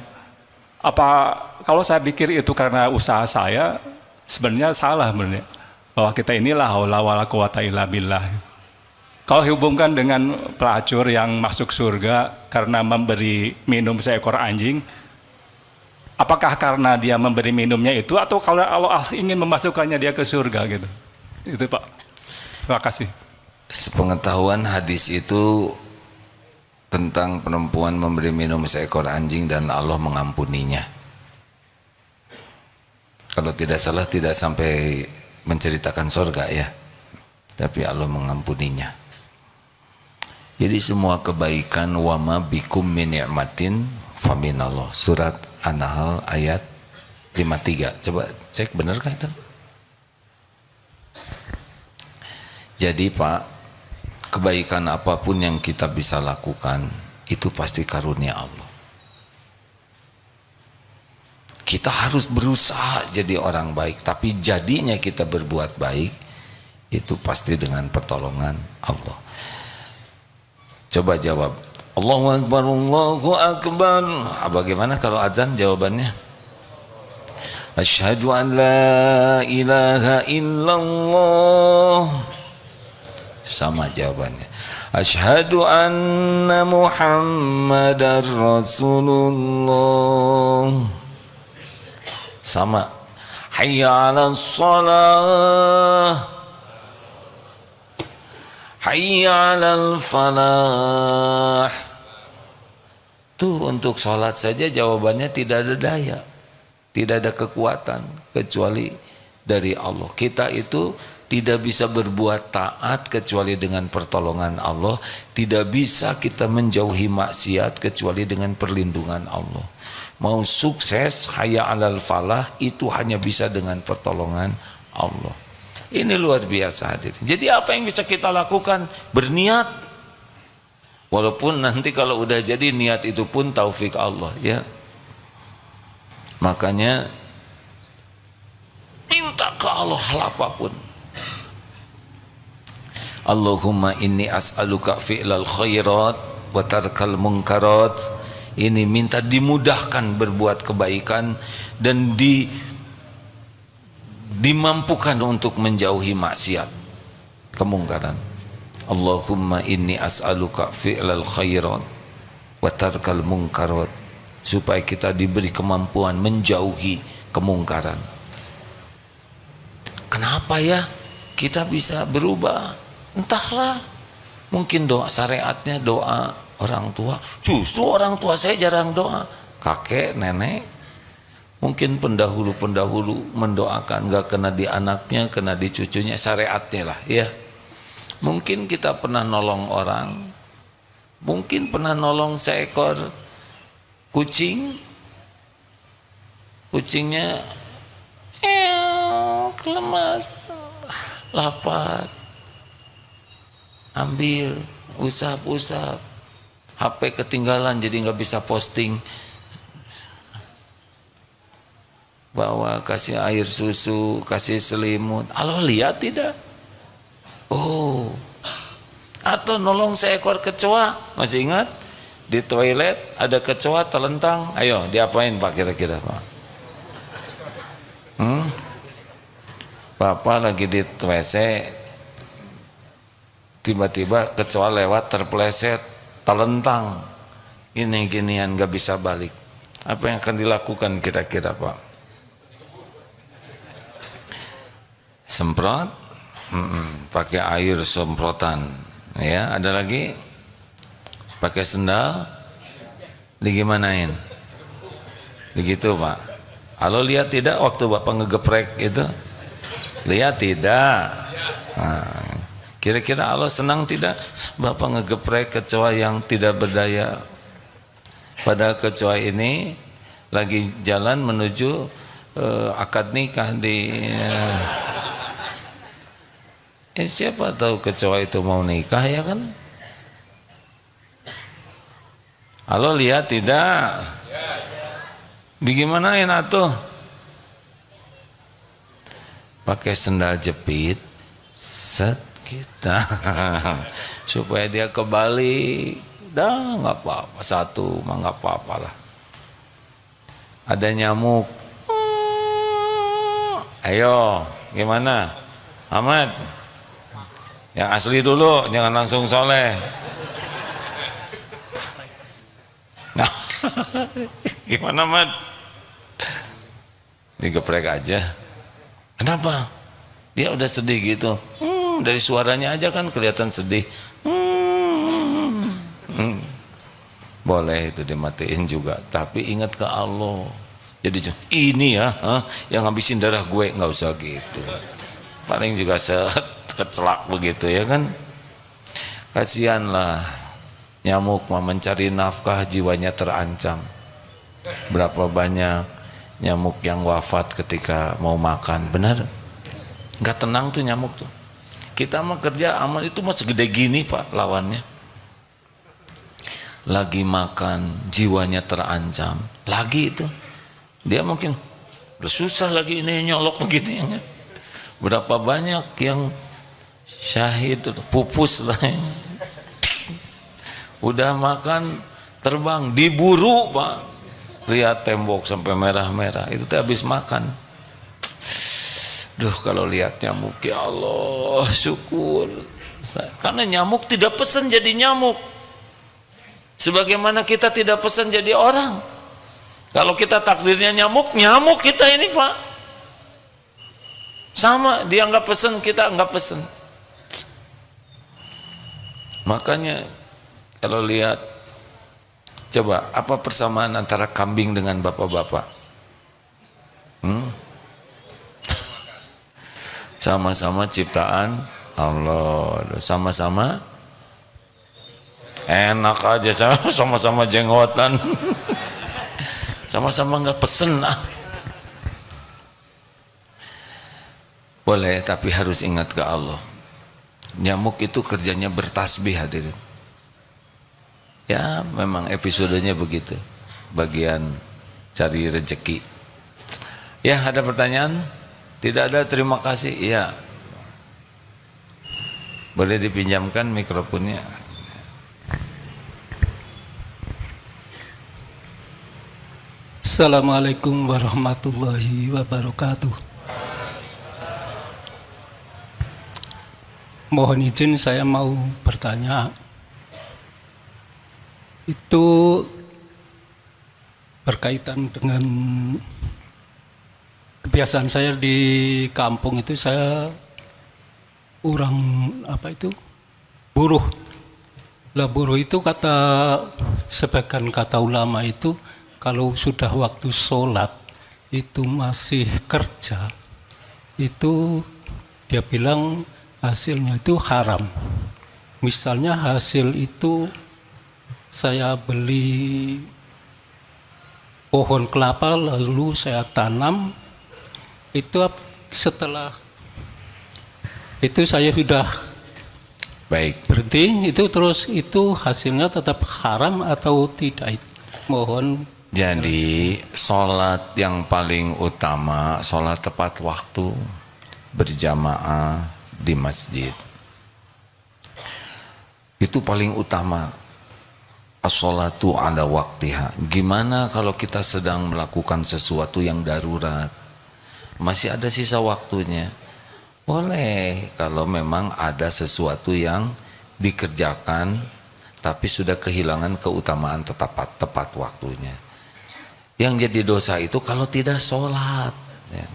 Apa kalau saya pikir itu karena usaha saya, sebenarnya salah sebenarnya. Bahwa kita inilah haula wala quwata illa billah. Kalau hubungkan dengan pelacur yang masuk surga karena memberi minum seekor anjing, apakah karena dia memberi minumnya itu, atau kalau Allah ingin memasukkannya dia ke surga gitu? Itu Pak. Terima kasih. Sepengetahuan hadis itu tentang perempuan memberi minum seekor anjing dan Allah mengampuninya. Kalau tidak salah tidak sampai menceritakan surga ya, tapi Allah mengampuninya. Jadi semua kebaikan, wama bikum min ni'matin faminallah. Surat An-Nahl ayat 53. Coba cek benarkah itu? Jadi Pak, kebaikan apapun yang kita bisa lakukan itu pasti karunia Allah. Kita harus berusaha jadi orang baik, tapi jadinya kita berbuat baik itu pasti dengan pertolongan Allah. Coba jawab, Allahu Akbar, Allahu Akbar. Bagaimana kalau azan jawabannya? Asyhadu an la ilaha illallah. Sama jawabannya. Asyhadu anna Muhammadar Rasulullah. Sama. Hayya 'alas shalah. Hayya 'alal falah. Tuh untuk sholat saja jawabannya tidak ada daya, tidak ada kekuatan kecuali dari Allah. Kita itu tidak bisa berbuat taat kecuali dengan pertolongan Allah. Tidak bisa kita menjauhi maksiat kecuali dengan perlindungan Allah. Mau sukses hayya 'alal falah itu hanya bisa dengan pertolongan Allah. Ini luar biasa hadirin. Jadi apa yang bisa kita lakukan? Berniat. Walaupun nanti kalau udah jadi niat itu pun taufik Allah ya. Makanya ke Allah hal apapun. Allahumma inni as'aluka fi'lal khairat wa tarkal munkarat. Ini minta dimudahkan berbuat kebaikan dan dimampukan untuk menjauhi maksiat, kemungkaran. Allahumma inni as'aluka fi'lal khairat wa tarkal munkarat, supaya kita diberi kemampuan menjauhi kemungkaran. Kenapa ya kita bisa berubah? Entahlah, mungkin doa syariatnya doa orang tua. Justru orang tua saya jarang doa, kakek, nenek. Mungkin pendahulu-pendahulu mendoakan, gak kena di anaknya, kena di cucunya, syariatnya lah ya. Mungkin kita pernah nolong orang, mungkin pernah nolong seekor kucing, kucingnya kelemas, lapar, ambil, usap-usap, HP ketinggalan jadi nggak bisa posting, bawa kasih air susu, kasih selimut. Allah lihat tidak? Oh, atau nolong seekor kecoa, masih ingat? Di toilet ada kecoa telentang, ayo diapain Pak kira-kira Pak? Bapak lagi di WC, tiba-tiba kecoa lewat terpeleset, telentang, ini ginian gak bisa balik. Apa yang akan dilakukan kira-kira Pak? Semprot, pakai air semprotan, ya. Ada lagi, pakai sendal, digimanain? Begitu Pak. Halo, lihat tidak waktu Bapak ngegeprek itu? Lihat tidak? Nah, kira-kira Allah senang tidak Bapak ngegeprek kecoa yang tidak berdaya? Pada kecoa ini lagi jalan menuju akad nikah di siapa tahu kecoa itu mau nikah, ya kan? Halo, lihat tidak? Digimanain atuh? Pakai sendal jepit, set kita supaya dia kembali. Dah nggak apa-apa, satu mah nggak apa-apa lah. Ada nyamuk, ayo gimana Ahmad? Yang asli dulu, jangan langsung soleh. Nah, gimana Ahmad? Digeprek aja. Kenapa? Dia udah sedih gitu. Dari suaranya aja kan kelihatan sedih. Boleh itu dimatiin juga, tapi ingat ke Allah. Jadi ini ya, yang ngabisin darah gue, nggak usah gitu. Paling juga kecelak begitu ya kan. Kasihanlah nyamuk mah mencari nafkah, jiwanya terancam. Berapa banyak nyamuk yang wafat ketika mau makan, benar? Nggak tenang tuh nyamuk tuh. Kita mah kerja aman, itu mah segede gini Pak lawannya. Lagi makan, jiwanya terancam. Lagi itu, dia mungkin udah susah lagi ini nyolok begini. Berapa banyak yang syahid, pupus lah. Udah makan, terbang, diburu Pak. Lihat tembok sampai merah-merah, itu tuh habis makan. Duh, kalau lihat nyamuk, ya Allah, syukur. Karena nyamuk tidak pesan jadi nyamuk, sebagaimana kita tidak pesan jadi orang. Kalau kita takdirnya nyamuk, nyamuk kita ini Pak. Sama, dia nggak pesan, kita nggak pesan. Makanya kalau lihat, coba apa persamaan antara kambing dengan bapak-bapak? Sama-sama ciptaan Allah, sama-sama enak aja, sama-sama jenggotan, sama-sama nggak pesen Boleh, tapi harus ingat ke Allah. Nyamuk itu kerjanya bertasbih hadirin. Ya memang episodenya begitu, bagian cari rezeki. Ya, ada pertanyaan? Tidak ada terima kasih. Iya. Boleh dipinjamkan mikrofonnya. Assalamualaikum warahmatullahi wabarakatuh. Mohon izin saya mau bertanya. Itu berkaitan dengan kebiasaan saya di kampung itu, saya orang buruh. Lah buruh itu sebagian kata ulama itu kalau sudah waktu sholat itu masih kerja, itu dia bilang hasilnya itu haram. Misalnya hasil itu saya beli pohon kelapa lalu saya tanam, itu setelah itu saya sudah Baik. berhenti, itu terus itu hasilnya tetap haram atau tidak? Itu mohon. Jadi sholat yang paling utama, sholat tepat waktu, berjamaah di masjid. Itu paling utama. As-sholatu ala waktiha. Gimana kalau kita sedang melakukan sesuatu yang darurat, masih ada sisa waktunya? Boleh kalau memang ada sesuatu yang dikerjakan tapi sudah kehilangan keutamaan tepat waktunya. Yang jadi dosa itu kalau tidak sholat ya.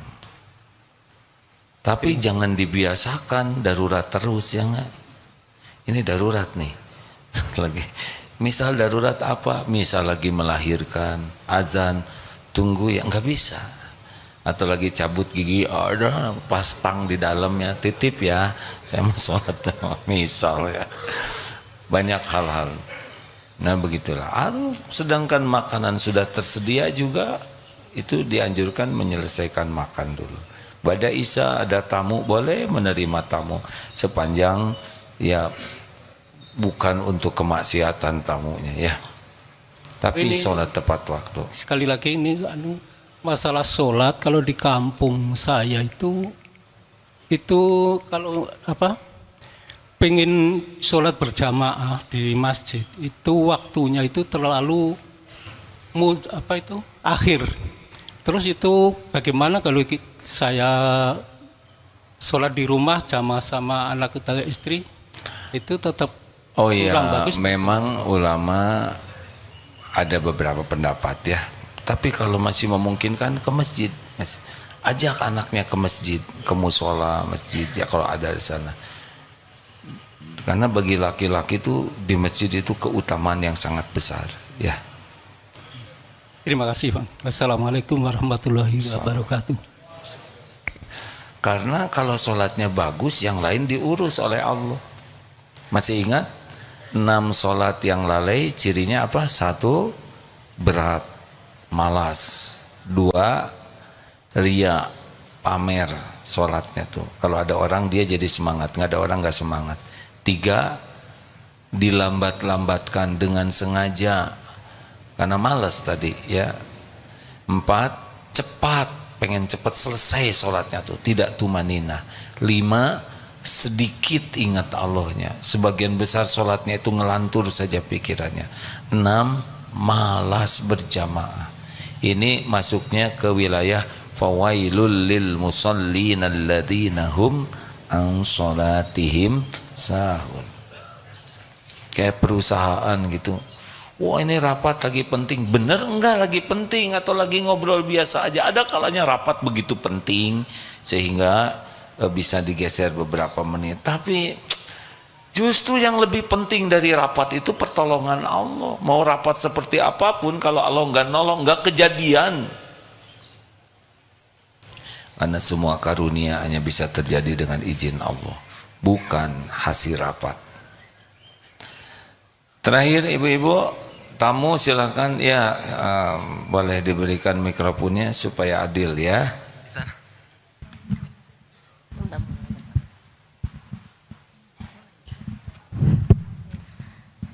Tapi jangan dibiasakan darurat terus, ya nggak? Ini darurat nih. Lagi misal darurat apa? Misal lagi melahirkan, azan, tunggu ya nggak bisa. Atau lagi cabut gigi, ada pastang di dalamnya, titip ya, saya mau sholat. Misal ya, banyak hal-hal. Nah begitulah. Sedangkan makanan sudah tersedia juga, itu dianjurkan menyelesaikan makan dulu. Bada Isya ada tamu, boleh menerima tamu sepanjang ya bukan untuk kemaksiatan tamunya ya. Tapi Ini, sholat tepat waktu. sekali lagi ini masalah sholat kalau di kampung saya itu kalau pengen sholat berjamaah di masjid itu waktunya itu terlalu akhir. Terus itu bagaimana kalau saya sholat di rumah jamaah sama anak istri itu tetap kurang bagus? Memang ulama ada beberapa pendapat ya. Tapi kalau masih memungkinkan ke masjid, ajak anaknya ke masjid, ke musola masjid ya kalau ada di sana. Karena bagi laki-laki itu di masjid itu keutamaan yang sangat besar ya. Terima kasih Bang. Wassalamualaikum warahmatullahi wabarakatuh. Karena kalau sholatnya bagus, yang lain diurus oleh Allah. Masih ingat 6 sholat yang lalai cirinya apa? 1 berat, malas. 2 ria, pamer sholatnya tuh. Kalau ada orang dia jadi semangat, nggak ada orang nggak semangat. 3 dilambat-lambatkan dengan sengaja karena malas tadi ya. 4 cepat, pengen cepat selesai sholatnya tuh, tidak tumanina. 5 sedikit ingat Allahnya, sebagian besar sholatnya itu ngelantur saja pikirannya. 6 malas berjamaah. Ini masuknya ke wilayah fawailul lil musallin alladzina hum an sholatihim sahun. Kayak perusahaan gitu, wah ini rapat lagi penting, bener enggak lagi penting atau lagi ngobrol biasa aja? Ada kalanya rapat begitu penting sehingga bisa digeser beberapa menit. Tapi justru yang lebih penting dari rapat itu pertolongan Allah. Mau rapat seperti apapun kalau Allah nggak nolong, nggak kejadian. Karena semua karunia hanya bisa terjadi dengan izin Allah, bukan hasil rapat. Terakhir ibu-ibu tamu silakan ya, boleh diberikan mikrofonnya supaya adil ya.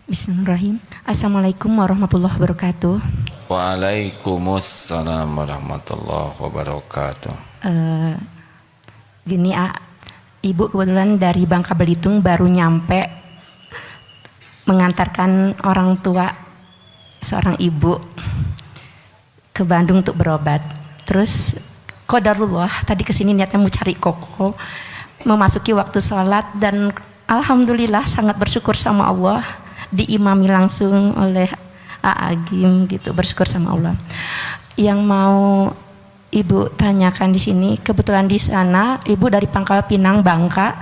Bismillahirrahmanirrahim. Assalamualaikum warahmatullahi wabarakatuh. Waalaikumsalam warahmatullahi wabarakatuh. Gini Ibu kebetulan dari Bangka Belitung baru nyampe mengantarkan orang tua seorang ibu ke Bandung untuk berobat. Terus qadarullah tadi kesini niatnya mau cari koko, memasuki waktu sholat dan alhamdulillah sangat bersyukur sama Allah diimami langsung oleh Agim gitu, bersyukur sama Allah. Yang mau Ibu tanyakan di sini, kebetulan di sana Ibu dari Pangkal Pinang, Bangka.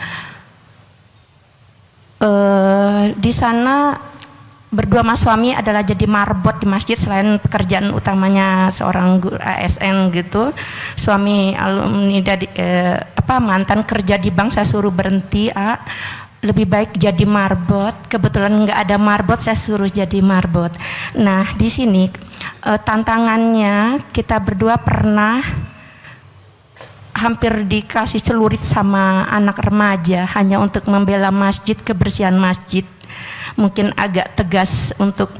Di sana berdua mas suami adalah jadi marbot di masjid selain pekerjaan utamanya seorang ASN gitu. Suami alumni dari mantan kerja di bank, saya suruh berhenti lebih baik jadi marbot. Kebetulan nggak ada marbot, saya suruh jadi marbot. Nah di sini tantangannya kita berdua pernah hampir dikasih celurit sama anak remaja hanya untuk membela masjid, kebersihan masjid. Mungkin agak tegas untuk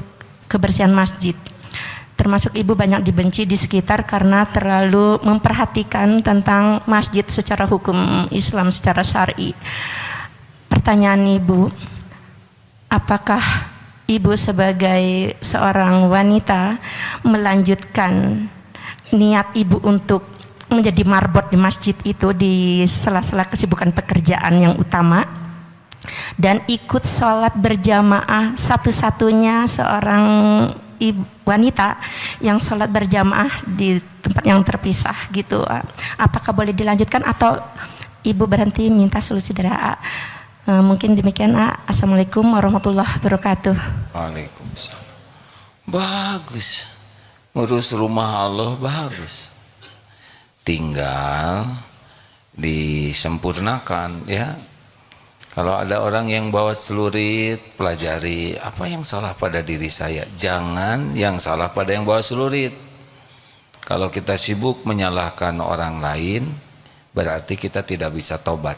kebersihan masjid. Termasuk ibu banyak dibenci di sekitar karena terlalu memperhatikan tentang masjid secara hukum Islam, secara syar'i. Pertanyaan ibu, apakah ibu sebagai seorang wanita melanjutkan niat ibu untuk menjadi marbot di masjid itu di sela-sela kesibukan pekerjaan yang utama dan ikut sholat berjamaah, satu-satunya seorang ibu wanita yang sholat berjamaah di tempat yang terpisah gitu. Apakah boleh dilanjutkan atau ibu berhenti minta solusi dari mungkin demikian. Assalamualaikum warahmatullahi wabarakatuh. Waalaikumsalam. Bagus, ngurus rumah Allah bagus, tinggal disempurnakan ya. Kalau ada orang yang bawa celurit, pelajari apa yang salah pada diri saya, jangan yang salah pada yang bawa celurit. Kalau kita sibuk menyalahkan orang lain, berarti kita tidak bisa tobat.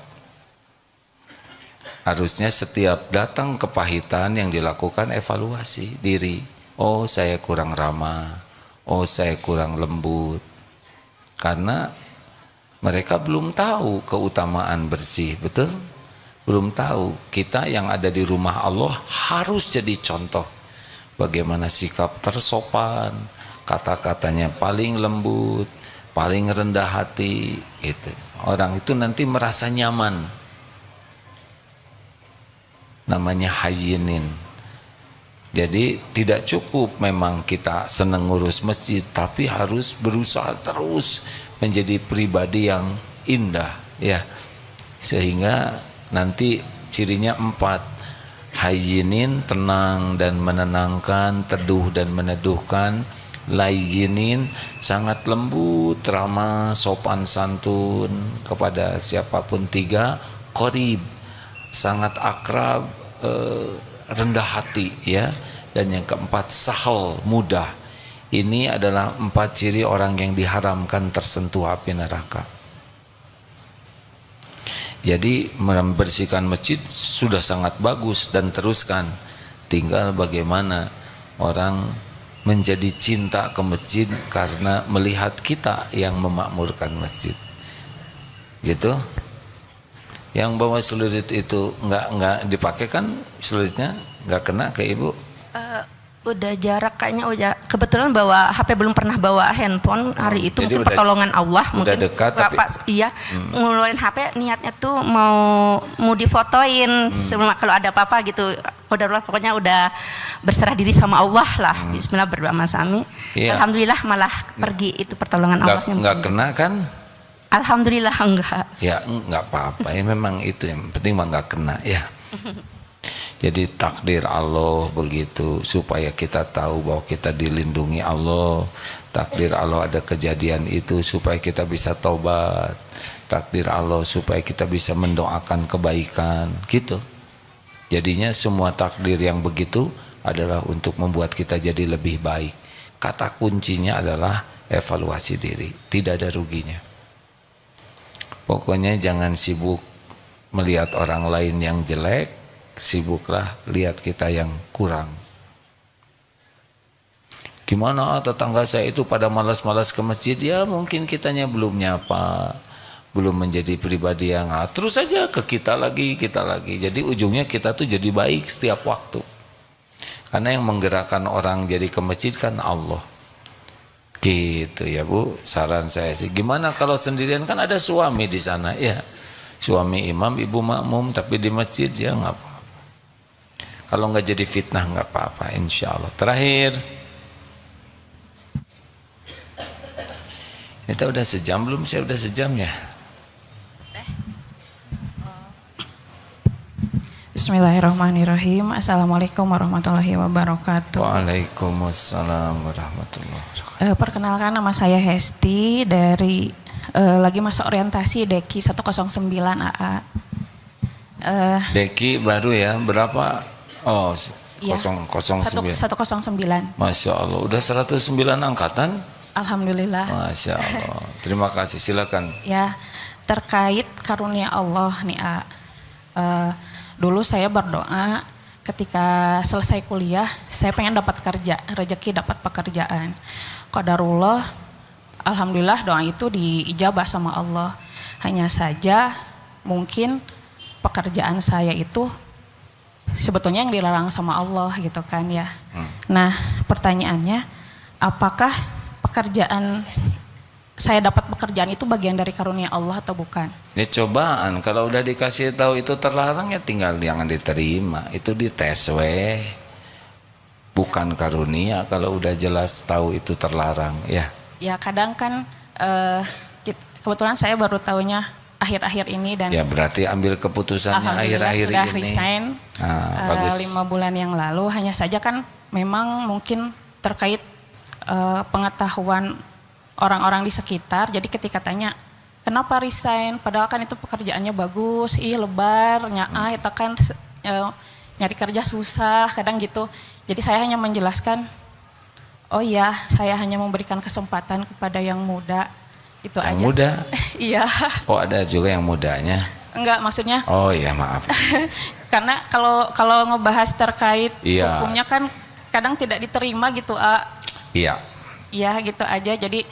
Harusnya setiap datang kepahitan yang dilakukan evaluasi diri. Oh saya kurang ramah, oh saya kurang lembut. Karena mereka belum tahu keutamaan bersih, betul? Belum tahu. Kita yang ada di rumah Allah harus jadi contoh. Bagaimana sikap tersopan, kata-katanya paling lembut, paling rendah hati. Gitu. Orang itu nanti merasa nyaman. Namanya hayinin. Jadi tidak cukup memang kita senang ngurus masjid, tapi harus berusaha terus menjadi pribadi yang indah ya. Sehingga nanti cirinya 4. Hayinin, tenang dan menenangkan, teduh dan meneduhkan. Layyinin, sangat lembut, ramah, sopan santun kepada siapapun. 3. Qorib, sangat akrab, rendah hati ya. Dan yang 4 sahal, mudah. Ini adalah 4 ciri orang yang diharamkan tersentuh api neraka. Jadi membersihkan masjid sudah sangat bagus dan teruskan. Tinggal bagaimana orang menjadi cinta ke masjid karena melihat kita yang memakmurkan masjid. Gitu. Yang bawa celurit itu nggak dipakai kan celulitnya, nggak kena ke ibu? Udah jarak kayaknya, udah kebetulan bawa HP, belum pernah bawa handphone hari itu. Jadi mungkin pertolongan Allah mungkin dekat, tapi iya ngeluarin HP niatnya tuh mau difotoin sebelum kalau ada apa-apa gitu. Pokoknya udah berserah diri sama Allah lah. Bismillah, berdoa sama suami. Iya. Alhamdulillah malah pergi itu pertolongan Allahnya. Nggak kena kan? Alhamdulillah enggak. Ya nggak apa-apa ya, memang itu yang penting mah nggak kena ya. Jadi takdir Allah begitu supaya kita tahu bahwa kita dilindungi Allah. Takdir Allah ada kejadian itu supaya kita bisa taubat. Takdir Allah supaya kita bisa mendoakan kebaikan gitu. Jadinya semua takdir yang begitu adalah untuk membuat kita jadi lebih baik. Kata kuncinya adalah evaluasi diri, tidak ada ruginya. Pokoknya jangan sibuk melihat orang lain yang jelek, sibuklah lihat kita yang kurang. Gimana tetangga saya itu pada malas-malas ke masjid? Ya mungkin kitanya belum nyapa, belum menjadi pribadi yang terus saja ke kita lagi. Jadi ujungnya kita tuh jadi baik setiap waktu. Karena yang menggerakkan orang jadi ke masjid kan Allah. Gitu ya Bu, saran saya sih. Gimana kalau sendirian, kan ada suami di sana ya. Suami imam, ibu makmum, tapi di masjid ya nggak apa-apa. Kalau nggak jadi fitnah nggak apa-apa, insya Allah. Terakhir, kita udah sejam belum? Saya udah sejam ya. Bismillahirrahmanirrahim. Assalamualaikum warahmatullahi wabarakatuh. Waalaikumsalam warahmatullahi wabarakatuh. Perkenalkan, nama saya Hesti dari lagi masa orientasi Deki 109 AA. Deki baru ya, berapa? Oh, Ya, 009. 109. Masya Allah, udah 109 angkatan? Alhamdulillah. Masya Allah. Terima kasih, silakan. Ya, terkait karunia Allah nih A. Dulu saya berdoa ketika selesai kuliah, saya pengen dapat kerja, rezeki dapat pekerjaan. Qadarullah, alhamdulillah doa itu diijabah sama Allah. Hanya saja mungkin pekerjaan saya itu sebetulnya yang dilarang sama Allah gitu kan ya. Nah, pertanyaannya, apakah pekerjaan saya dapat pekerjaan itu bagian dari karunia Allah atau bukan? Ya cobaan, kalau udah dikasih tahu itu terlarang ya tinggal jangan diterima. Itu dites weh. Bukan karunia kalau udah jelas tahu itu terlarang ya. Ya kadang kan kebetulan saya baru tahunya akhir-akhir ini dan ya berarti ambil keputusannya akhir-akhir sudah ini. Resign Bagus. 5 bulan yang lalu. Hanya saja kan memang mungkin terkait pengetahuan orang-orang di sekitar. Jadi ketika tanya kenapa resign, padahal kan itu pekerjaannya bagus, lebar, nyaah, itu kan nyari kerja susah, kadang gitu. Jadi saya hanya menjelaskan, oh ya, saya hanya memberikan kesempatan kepada yang muda. Itu yang aja. Muda? Iya. Oh ada juga yang mudanya? Enggak, maksudnya. Oh iya maaf. Karena kalau ngebahas terkait hukumnya kan kadang tidak diterima gitu. Iya. Iya gitu aja. Jadi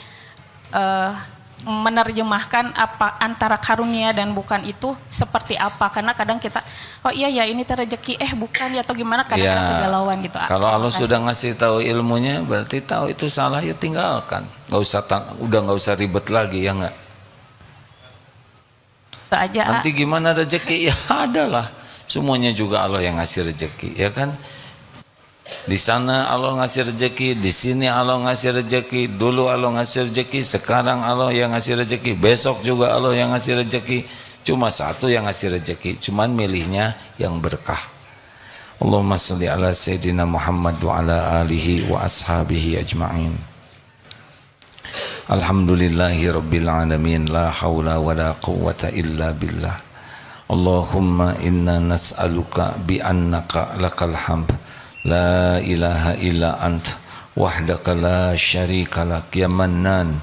menerjemahkan apa antara karunia dan bukan itu seperti apa, karena kadang kita oh iya ya ini rezeki bukan ya atau gimana, kadang kegalauan gitu. Kalau Allah sudah ngasih tahu ilmunya berarti tahu itu salah ya tinggalkan, nggak usah ribet lagi ya nggak. Aja, nanti gimana rezeki ya adalah semuanya juga Allah yang ngasih rezeki ya kan. Di sana Allah ngasih rezeki, di sini Allah ngasih rezeki, dulu Allah ngasih rezeki, sekarang Allah yang ngasih rezeki, besok juga Allah yang ngasih rezeki. Cuma satu yang ngasih rezeki, cuman milihnya yang berkah. Allahumma sholli ala sayyidina Muhammad wa ala alihi wa ashabihi ajma'in. Alhamdulillahi rabbil alamin, la hawla wa la quwwata illa billah. Allahumma inna nas'aluka bi annaka lakal hamd. La ilaha illa anta wahdaka la syarika lak ya mannan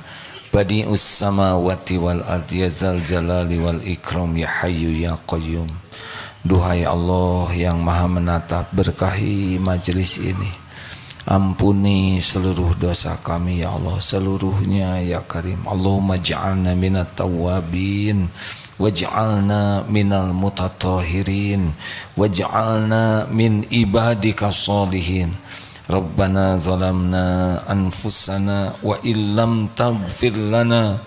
badi'us samawati wal ardi ya zal jalali wal ikram ya hayyu ya qayyum. Duhai Allah yang maha menatap, berkahi majelis ini, ampuni seluruh dosa kami ya Allah, seluruhnya ya Karim. Allahumma ja'alna minat tawabin waj'alna minal mutatahirin waj'alna min ibadika sholihin. Rabbana zalamna anfusana wa illam taghfir lana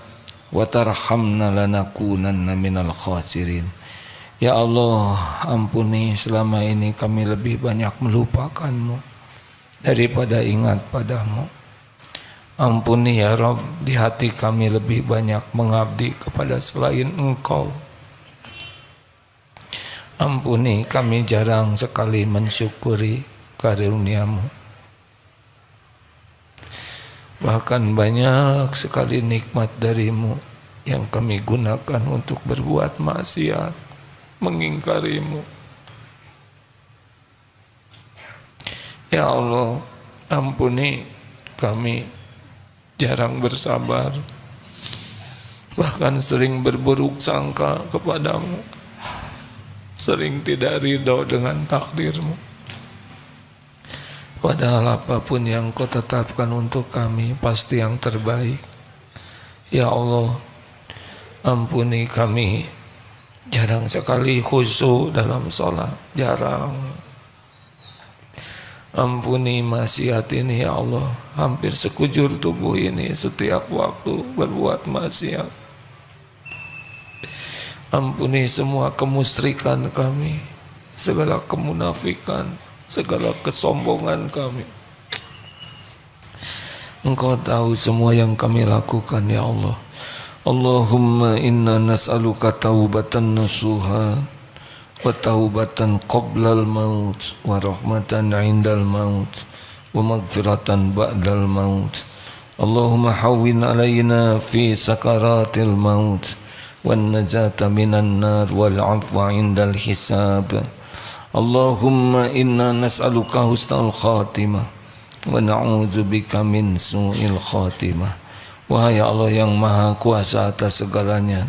wa tarhamna lanakunanna minal khasirin. Ya Allah, ampuni selama ini kami lebih banyak melupakanmu daripada ingat padamu. Ampuni ya Rabb, di hati kami lebih banyak mengabdi kepada selain Engkau. Ampuni kami jarang sekali mensyukuri karunia-Mu. Bahkan banyak sekali nikmat dari-Mu yang kami gunakan untuk berbuat maksiat, mengingkari-Mu. Ya Allah, ampuni kami jarang bersabar, bahkan sering berburuk sangka kepadamu, sering tidak ridho dengan takdir-Mu. Padahal apapun yang Kau tetapkan untuk kami pasti yang terbaik. Ya Allah, Ampuni kami, jarang sekali khusyuk dalam sholat, jarang. Ampuni maksiat ini ya Allah, hampir sekujur tubuh ini setiap waktu berbuat maksiat. Ampuni semua kemusyrikan kami, segala kemunafikan, segala kesombongan kami. Engkau tahu semua yang kami lakukan ya Allah. Allahumma inna nas'aluka taubatan nasuha wa taubatan qoblal maut wa rahmatan indal maut wa maghfiratan ba'dal maut. Allahumma hawwin alaina fi sakaratil maut wan najata minan nar wal afwa indal hisab. Allahumma inna nas'aluka husnal khatimah wa na'udzubika min su'il khatimah. Wahai Allah yang maha kuasa atas segalanya,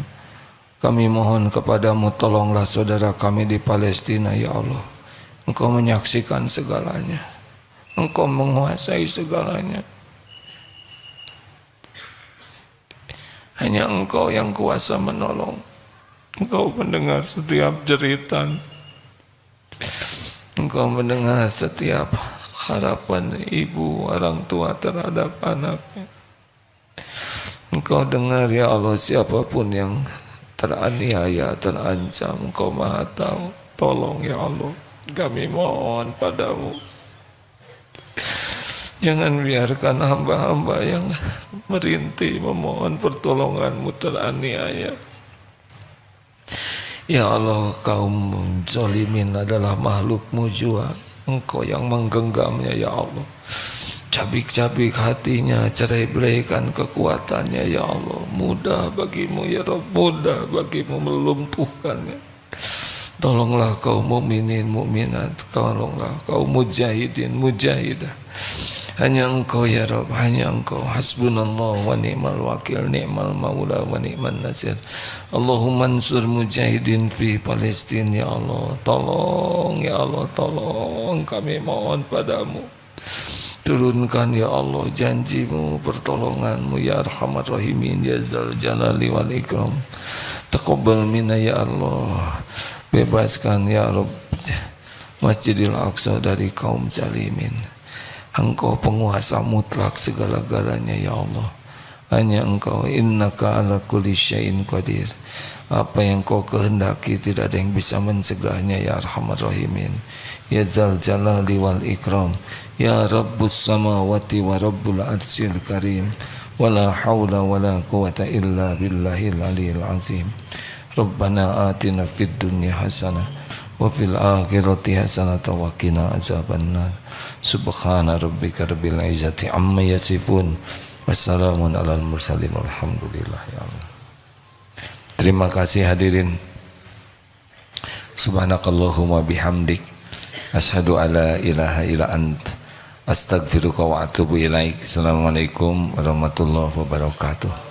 kami mohon kepadamu, tolonglah saudara kami di Palestina ya Allah. Engkau menyaksikan segalanya, Engkau menguasai segalanya. Hanya Engkau yang kuasa menolong. Engkau mendengar setiap jeritan, Engkau mendengar setiap harapan ibu orang tua terhadap anaknya. Engkau dengar ya Allah, siapapun yang teraniaya, terancam, Engkau maha tahu. Tolong ya Allah, kami mohon padamu, jangan biarkan hamba-hamba yang merintih memohon pertolonganmu teraniaya. Ya Allah, kaum zalimin adalah makhlukmu jua, Engkau yang menggenggamnya ya Allah. Cabik-cabik hatinya, cerai-beraikan kekuatannya ya Allah. Mudah bagimu ya Rabb, mudah bagimu melumpuhkannya. Tolonglah kaum mukminin mukminat, tolonglah kaum mujahidin mujahidah. Hanya Engkau ya Rabb, hanya Engkau. Hasbunallah wa ni'mal wakil, ni'mal maula wa ni'man nasir. Allahumma ansur mujahidin fi Palestina ya Allah. Tolong ya Allah, tolong, kami mohon padamu. Turunkan ya Allah janjimu, pertolonganmu ya Arhamar Rahimin ya Zal Jalali wal Ikram. Taqabbal minna ya Allah. Bebaskan ya Rabb Masjidil Aqsa dari kaum zalimin. Engkau penguasa mutlak segala-galanya ya Allah. Hanya Engkau, innaka ala kulli syai'in qadir. Apa yang Kau kehendaki tidak ada yang bisa mencegahnya ya Arhamar Rahimin ya Zal Jalali wal Ikram. Ya Rabbus samawati wa Rabbul arsyil karim. Wala hawla wala quwata illa billahil aliyil azim. Rabbana atina fid dunya hasanah wa fil akhirati hasanah wa qina azabannar. Subhana rabbika rabbil izzati amma yasifun. Wassalamun alal mursalin walhamdulillah ya Allah. Terima kasih hadirin. Subhanakallahumma bihamdik, asyhadu alla ilaha illa anta, astaghfiruka wa atubu ilaik. Assalamualaikum warahmatullahi wabarakatuh.